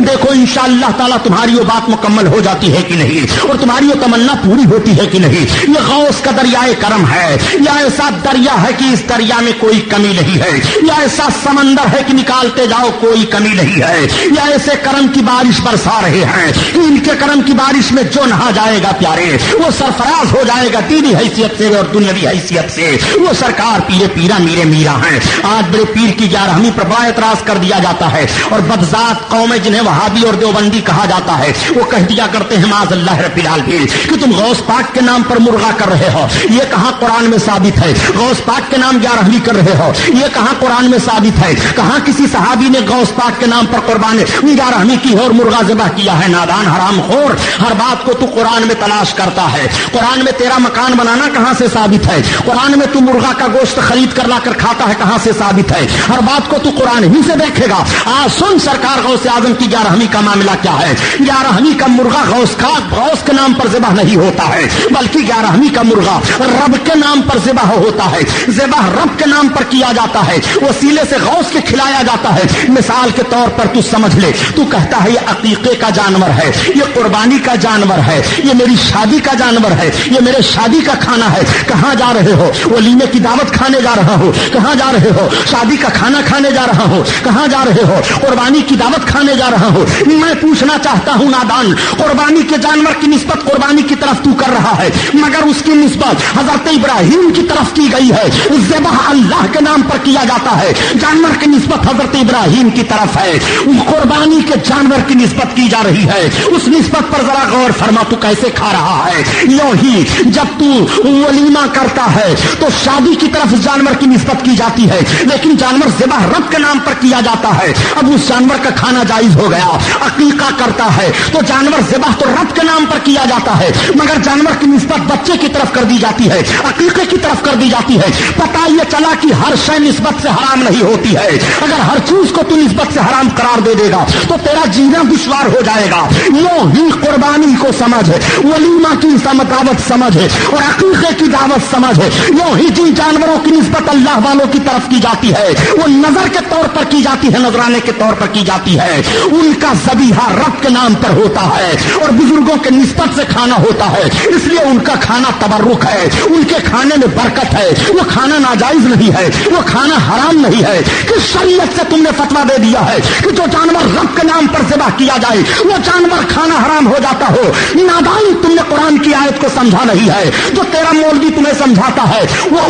دیکھو انشاءاللہ تعالیٰ تمہاری وہ بات مکمل ہو جاتی ہے کہ نہیں، اور تمہاری وہ تمنا پوری ہوتی ہے کہ نہیں۔ یہ غوث کا دریائے کرم ہے، یہ ایسا دریا ہے کہ اس دریا میں کوئی کمی نہیں ہے، یہ ایسا سمندر ہے کہ نکالتے جاؤ کوئی کمی نہیں ہے، یہ ایسے کرم کی بارش برسا رہے ہیں کہ ان کے کرم کی بارش میں جو نہا جائے گا پیارے وہ سرفراز ہو جائے گا دینی حیثیت سے اور دنیاوی حیثیت سے۔ وہ سرکار پیرے پیرا میرے میرا ہیں۔ آج بڑے پیر کی 11ویں پر بڑا اعتراض کر دیا جاتا ہے، اور بدذات قومیں جنہیں وہابی اور دیوبندی کہا جاتا ہے وہ کہہ دیا کرتے ہیں معاذ اللہ رب العالمین کہ تم غوث پاک کے نام پر مرغا کر رہے ہو، یہ کہاں قرآن میں ثابت ہے؟ غوث پاک کے نام 11ویں کر رہے ہو، یہ کہاں قرآن میں ثابت ہے؟ کہاں کسی صحابی نے غوث پاک کے نام پر قربانی 11ویں کی ہے اور مرغا ذبح کیا ہے؟ نادان حرام خور، ہر بات کو تو قرآن میں تلاش کرتا ہے۔ قرآن میں تیرا مکان بنانا کہاں سے ثابت ہے؟ قرآن میں تو مرغا کا گوشت خرید کر لا کر کھاتا ہے، کہاں سے ثابت ہے؟ ہر بات کو تو قرآن ہی سے دیکھے گا۔ آج سن سرکار غوث اعظم کی 11ویں کا معاملہ کیا ہے۔ 11ویں کا مرغا غوث کے نام پر ذبح نہیں ہوتا ہے، بلکہ 11ویں کا مرغا رب کے نام پر ذبح ہوتا ہے۔ ذبح رب کے نام پر کیا جاتا ہے، وسیلے سے غوث کے کھلایا جاتا ہے۔ مثال کے طور پر تو سمجھ لے، تو کہتا ہے یہ عقیقے کا جانور ہے، یہ قربانی کا جانور ہے، یہ میری شادی کا جانور ہے، یہ میرے شادی کا کھانا ہے۔ کہاں جا رہے ہو؟ ولیمے کی دعوت کھانے جا رہا ہو۔ کہاں جا رہے ہو؟ شادی کا کھانا کھانے جا رہا ہو۔ کہاں جا رہے ہو؟ قربانی کی دعوت کھانے جا رہا ہو۔ میں پوچھنا چاہتا ہوں نادان، قربانی کے جانور کی نسبت قربانی کی طرف تو کر رہا ہے، مگر اس کی نسبت حضرت ابراہیم کی طرف کی گئی ہے۔ ذبح اللہ کے نام پر کیا جاتا ہے، جانور کی نسبت حضرت ابراہیم کی طرف ہے۔ قربانی کے جانور کی نسبت کی جا رہی ہے، اس نسبت پر ذرا غور فرما، تو کیسے کھا رہا ہے؟ یوں ہی جب تو ولیمہ کرتا ہے تو شادی کی طرف جانور کی نسبت کی جاتی ہے، لیکن جانور ذبح رب کے نام پر کیا جاتا ہے، اب اس جانور کا کھانا جائز ہو گیا۔ عقیقہ کرتا ہے تو جانور ذبح تو رب کے نام پر کیا جاتا ہے، مگر جانور کی نسبت بچے کی طرف کر دی جاتی ہے، عقیقے کی طرف کر دی جاتی ہے۔ پتہ یہ چلا کہ ہر شے نسبت سے حرام نہیں ہوتی ہے، اگر ہر چیز کو تو نسبت سے حرام قرار دے دے گا تو تیرا جینا دشوار ہو جائے گا۔ یوں ہی قربانی کو سمجھ، ولیمہ کی دعوت سمجھ اور عقیقے کی دعوت سمجھ، یوں ہی جن جانوروں کی نسبت اللہ والوں کی طرف کی جاتی ہے وہ نظر کے طور پر کی جاتی ہے، نذرانے کے طور پر کی جاتی ہے، ان کا ذبیحہ رب کے نام پر ہوتا ہے اور بزرگوں کے نسبت سے کھانا ہوتا ہے، اس لیے ان کا کھانا تبرک ہے، ان کے کھانے میں برکت ہے، وہ کھانا ناجائز نہیں ہے، وہ کھانا حرام نہیں ہے۔ کہ شریعت سے تم نے فتویٰ دے دیا ہے کہ جو جانور رب کے نام پر ذبح کیا جائے وہ جانور کھانا حرام ہو جاتا ہو۔ نادان، تم نے قرآن کی آیت کو سمجھا نہیں ہے، جو تیرا مولوی تمہیں سمجھاتا ہے وہ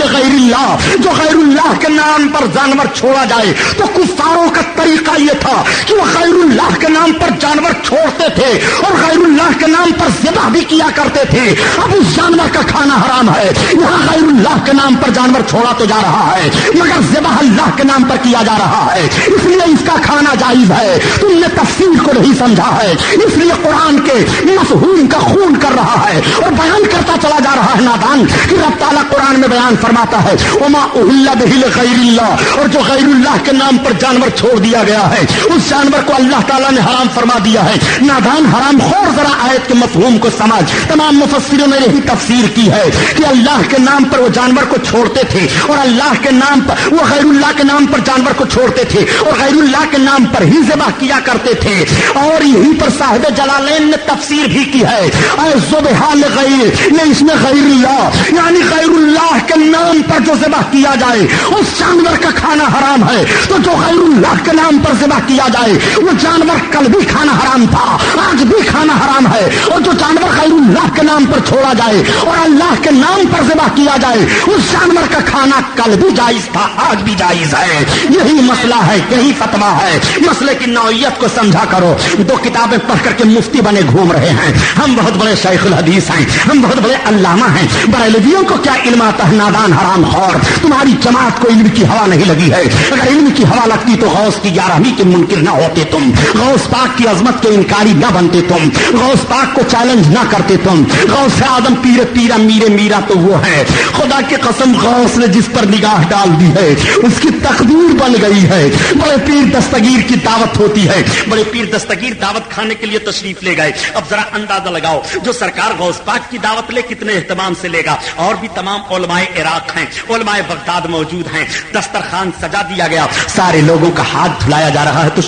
غیر اللہ، جو غیر اللہ کے نام پر جانور چھوڑا جائے تو کفاروں کا طریقہ یہ تھا کہ وہ غیر اللہ کے نام پر جانور چھوڑتے تھے اور غیر اللہ کے نام پر ذبح بھی کیا کرتے تھے۔ اب اس جانور کا کھانا حرام ہے، یہاں غیر اللہ کے نام پر جانور چھوڑا تو جا رہا ہے مگر ذبح اللہ کے نام پر کیا جا رہا ہے، اس لیے اس کا کھانا جائز ہے۔ تم نے تفسیر کو نہیں سمجھا ہے، اس لیے قرآن کے مفہوم کا خون کر رہا ہے اور بیان کرتا چلا جا رہا ہے نادان کہ رب تعالیٰ قرآن میں بیان فرماتا ہے وما اہل بہ لغیر اللہ، اور جو غیر اللہ کے نام پر جانور چھوڑ دیا گیا ہے اس جانور کو اللہ تعالیٰ نے حرام فرما دیا ہے۔ نادان حرام خور، ذرا آیت کے مفہوم کو سمجھ۔ تمام مفسروں نے یہی تفسیر کی ہے کہ اللہ کے نام پر وہ جانور کو چھوڑتے تھے اور اللہ کے نام پر وہ غیر اللہ کے نام پر جانور کو چھوڑتے تھے اور غیر اللہ کے نام پر ہی ذبح کیا کرتے تھے۔ اور یہی پر صاحب جلالین نے تفسیر بھی کی ہے، اے ذبح لغیر، یہ اس میں غیر اللہ یعنی غیر اللہ کے نام پر جو ذبح کیا جائے اس جانور کا کھانا حرام ہے، تو جو غیر اللہ کے نام پر ذبح کیا جائے وہ جانور کل بھی کھانا حرام تھا، آج بھی کھانا حرام ہے، اور جو جانور غیر اللہ کے نام پر چھوڑا جائے اور اللہ کے نام پر ذبح کیا جائے اس جانور کا کھانا کل بھی جائز تھا، آج بھی جائز ہے۔ یہی مسئلہ ہے، یہی فتویٰ ہے۔ مسئلے کی نوعیت کو سمجھا کرو۔ دو کتابیں پڑھ کر کے مفتی بنے گھوم رہے ہیں، ہم بہت بڑے شیخ الحدیث ہیں، ہم بہت بڑے علامہ ہیں، بریلویوں کو کیا علم آتا ہے؟ نادان حرام خور، تمہاری جماعت کو علم کی ہوا نہیں لگی ہے، اگر علم کی ہوا لگتی تو غوث کی 11ویں کے منکر نہ ہوتے تم، غوث پاک کی عظمت کے انکاری نہ بنتے تم، غوث پاک کو چیلنج نہ کرتے تم۔ غوث اعظم پیرے پیرا میرے میرا تو وہ ہے، خدا کی قسم غوث نے جس پر نگاہ ڈال دی ہے اس کی تقدیر بن گئی ہے۔ بڑے پیر دستگیر دستگیر کی دعوت ہوتی ہے. بڑے پیر دستگیر دعوت کھانے کے لیے تشریف لے گئے. اب ذرا اندازہ لگاؤ جو سرکار غوث پاک کی دعوت لے کتنے اہتمام سے لے گا. اور بھی تمام علماء عراق ہیں, علماء بغداد موجود ہیں. دسترخوان سجا دیا گیا, سارے لوگوں کا ہاتھ دھلایا جا رہا ہے. تو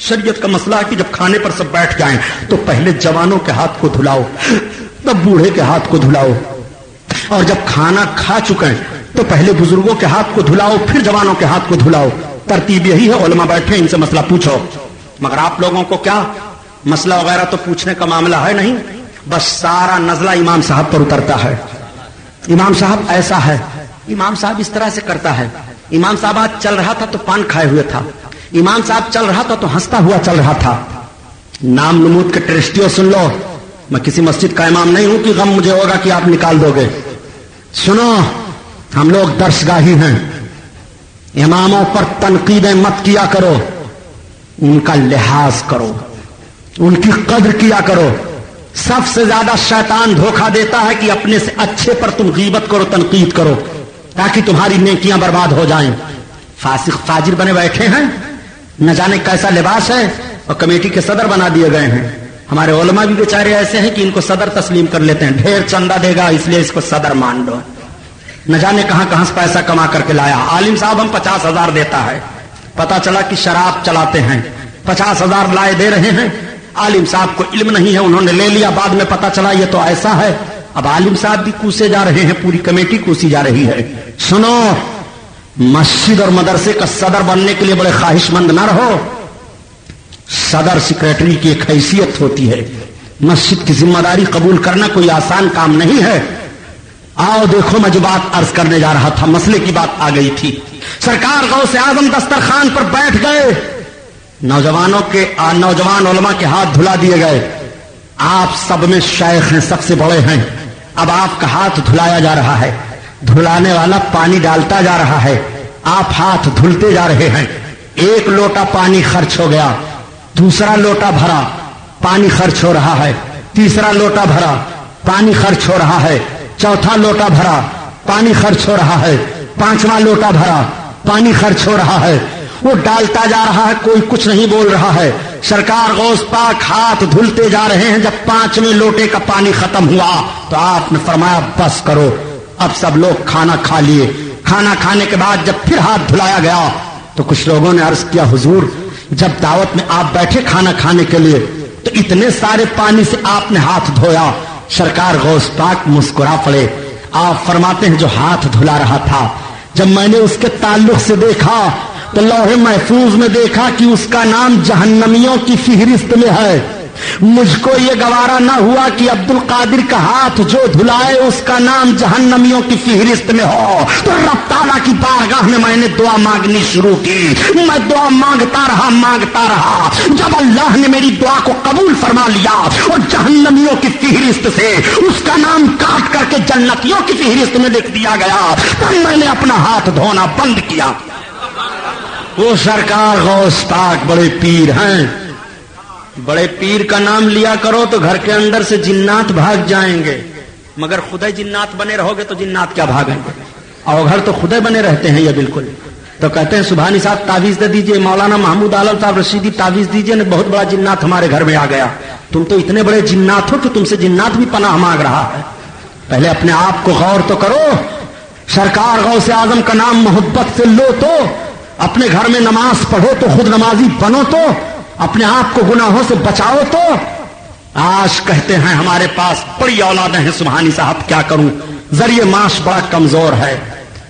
شریعت کا مسئلہ ہے کہ جب کھانے پر سب بیٹھ جائیں تو پہلے جوانوں کے ہاتھ کو دھلاؤ, تب بوڑھے کے ہاتھ کو دھلاؤ, اور جب کھانا کھا چکے تو پہلے بزرگوں کے ہاتھ کو دھلاؤ, پھر جوانوں کے ہاتھ کو دھلاؤ. ترتیب یہی ہے. علماء بیٹھے ان سے مسئلہ پوچھو. مگر آپ لوگوں کو کیا مسئلہ وغیرہ تو پوچھنے کا معاملہ ہے نہیں, بس سارا نزلہ امام صاحب پر اترتا ہے. امام صاحب ایسا ہے, امام صاحب اس طرح سے کرتا ہے. امام صاحب آج چل رہا تھا تو پان کھائے ہوئے تھا. امام صاحب چل رہا تھا تو ہنستا ہوا چل رہا تھا. نام نمود کے ٹرسٹیوں سن لو, میں کسی مسجد کا امام نہیں ہوں کہ غم مجھے ہوگا کہ آپ نکال دو گے. سنو, ہم لوگ درسگاہی ہیں. اماموں پر تنقیدیں مت کیا کرو, ان کا لحاظ کرو, ان کی قدر کیا کرو. سب سے زیادہ شیطان دھوکہ دیتا ہے کہ اپنے سے اچھے پر تم غیبت کرو, تنقید کرو, تاکہ تمہاری نیکیاں برباد ہو جائیں. فاسق فاجر بنے بیٹھے ہیں, نہ جانے کیسا لباس ہے, اور کمیٹی کے صدر بنا دیے گئے ہیں. ہمارے علماء بھی بیچارے ایسے ہیں کہ ان کو صدر تسلیم کر لیتے ہیں. ڈھیر چندہ دے گا اس لیے اس کو صدر مان لو. نہ جانے کہاں کہاں سے پیسہ کما کر کے لایا. عالم صاحب ہم 50,000 دیتا ہے, پتا چلا کہ شراب چلاتے ہیں. 50,000 لائے دے رہے ہیں. عالم صاحب کو علم نہیں ہے, انہوں نے لے لیا, بعد میں پتا چلا یہ تو ایسا ہے. اب عالم صاحب بھی کوسے جا رہے ہیں, پوری کمیٹی کوسی جا رہی ہے. سنو, مسجد اور مدرسے کا صدر بننے کے لیے بڑے خواہش مند نہ رہو. صدر سیکریٹری کی ایک حیثیت ہوتی ہے. مسجد کی ذمہ داری قبول کرنا کوئی آسان کام نہیں ہے. آؤ دیکھو, میں جو بات عرض کرنے جا رہا تھا, مسئلے کی بات آ گئی تھی. سرکار غوث اعظم دسترخوان پر بیٹھ گئے, نوجوان علماء کے ہاتھ دھلا دیے گئے. آپ سب میں شیخ ہیں, سب سے بڑے ہیں. اب آپ کا ہاتھ دھلایا جا رہا ہے. دھلانے والا پانی ڈالتا جا رہا ہے, آپ ہاتھ دھلتے جا رہے ہیں. ایک لوٹا پانی خرچ ہو گیا, دوسرا لوٹا بھرا, پانی خرچ ہو رہا ہے. تیسرا لوٹا بھرا, پانی خرچ ہو رہا ہے. چوتھا لوٹا بھرا, پانی خرچ ہو رہا ہے. پانچواں لوٹا بھرا, پانی خرچ ہو رہا ہے. وہ ڈالتا جا رہا ہے, کوئی کچھ نہیں بول رہا ہے. سرکار غوث پاک ہاتھ دھلتے جا رہے ہیں. جب 5ویں لوٹے کا پانی ختم ہوا تو آپ نے فرمایا بس کرو. اب سب لوگ کھانا کھا لیے. کھانا کھانے کے بعد جب پھر ہاتھ دھلایا گیا تو کچھ لوگوں نے عرض کیا, حضور جب دعوت میں آپ بیٹھے کھانا کھانے کے لیے تو اتنے سارے پانی سے آپ نے ہاتھ دھویا. سرکار غوث پاک مسکرا پڑے. آپ فرماتے ہیں جو ہاتھ دھلا رہا تھا, جب میں نے اس کے تعلق سے دیکھا تو لوح محفوظ میں دیکھا کہ اس کا نام جہنمیوں کی فہرست میں ہے. مجھ کو یہ گوارا نہ ہوا کہ عبد القادر کا ہاتھ جو دھلائے اس کا نام جہنمیوں کی فہرست میں ہو. تو رب تعالیٰ کی بارگاہ میں میں نے دعا مانگنی شروع کی. میں دعا مانگتا رہا. جب اللہ نے میری دعا کو قبول فرما لیا اور جہنمیوں کی فہرست سے اس کا نام کاٹ کر کے جنتیوں کی فہرست میں لکھ دیا گیا, تب میں نے اپنا ہاتھ دھونا بند کیا. وہ سرکار غوث پاک بڑے پیر ہیں. بڑے پیر کا نام لیا کرو تو گھر کے اندر سے جنات بھاگ جائیں گے, مگر خدے جنات بنے رہو گے تو جنات کیا بھاگیں گے. اور گھر تو خدے بنے رہتے ہیں یہ بالکل. تو کہتے ہیں سبحانی صاحب تعویذ دے دیجئے, مولانا محمود عالم صاحب رشیدی تعویذ دیجئے, بہت بڑا جنات ہمارے گھر میں آ گیا. تم تو اتنے بڑے جنات ہو کہ تم سے جنات بھی پناہ مانگ رہا ہے. پہلے اپنے آپ کو غور تو کرو. سرکار غوث اعظم کا نام محبت سے لو تو, اپنے گھر میں نماز پڑھو تو, خود نمازی بنو تو, اپنے آپ کو گناہوں سے بچاؤ تو. آج کہتے ہیں ہمارے پاس بڑی اولادیں ہیں سبحانی صاحب, کیا کروں, ذریعہ معاش بڑا کمزور ہے.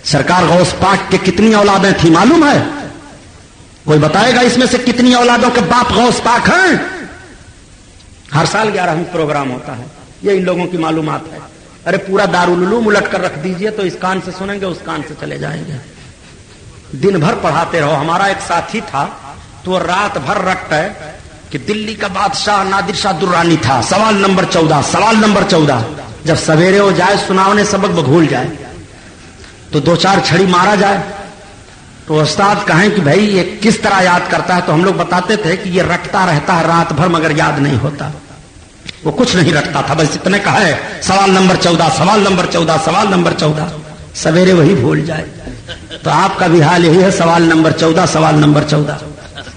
سرکار غوث پاک کے کتنی اولادیں تھیں معلوم ہے؟ کوئی بتائے گا اس میں سے کتنی اولادوں کے باپ غوث پاک ہیں؟ ہر سال 11واں پروگرام ہوتا ہے, یہ ان لوگوں کی معلومات ہے. ارے پورا دارالعلوم الٹ کر رکھ دیجئے تو اس کان سے سنیں گے, اس کان سے چلے جائیں گے. دن بھر پڑھاتے رہو. ہمارا ایک ساتھی تھا تو رات بھر رٹتا ہے کہ دلی کا بادشاہ نادر شاہ درانی تھا, سوال نمبر 14. جب سویرے ہو جائے سناونے سبق بھول جائے تو 2-4 چھڑی مارا جائے تو استاد کہیں کہ بھائی یہ کس طرح یاد کرتا ہے, تو ہم لوگ بتاتے تھے کہ یہ رٹتا رہتا ہے رات بھر مگر یاد نہیں ہوتا. وہ کچھ نہیں رٹتا تھا, بس اتنے کہا ہے سوال نمبر 14. سویرے وہی بھول جائے. تو آپ کا بھی حال یہی ہے, سوال نمبر 14.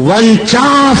49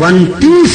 29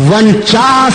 49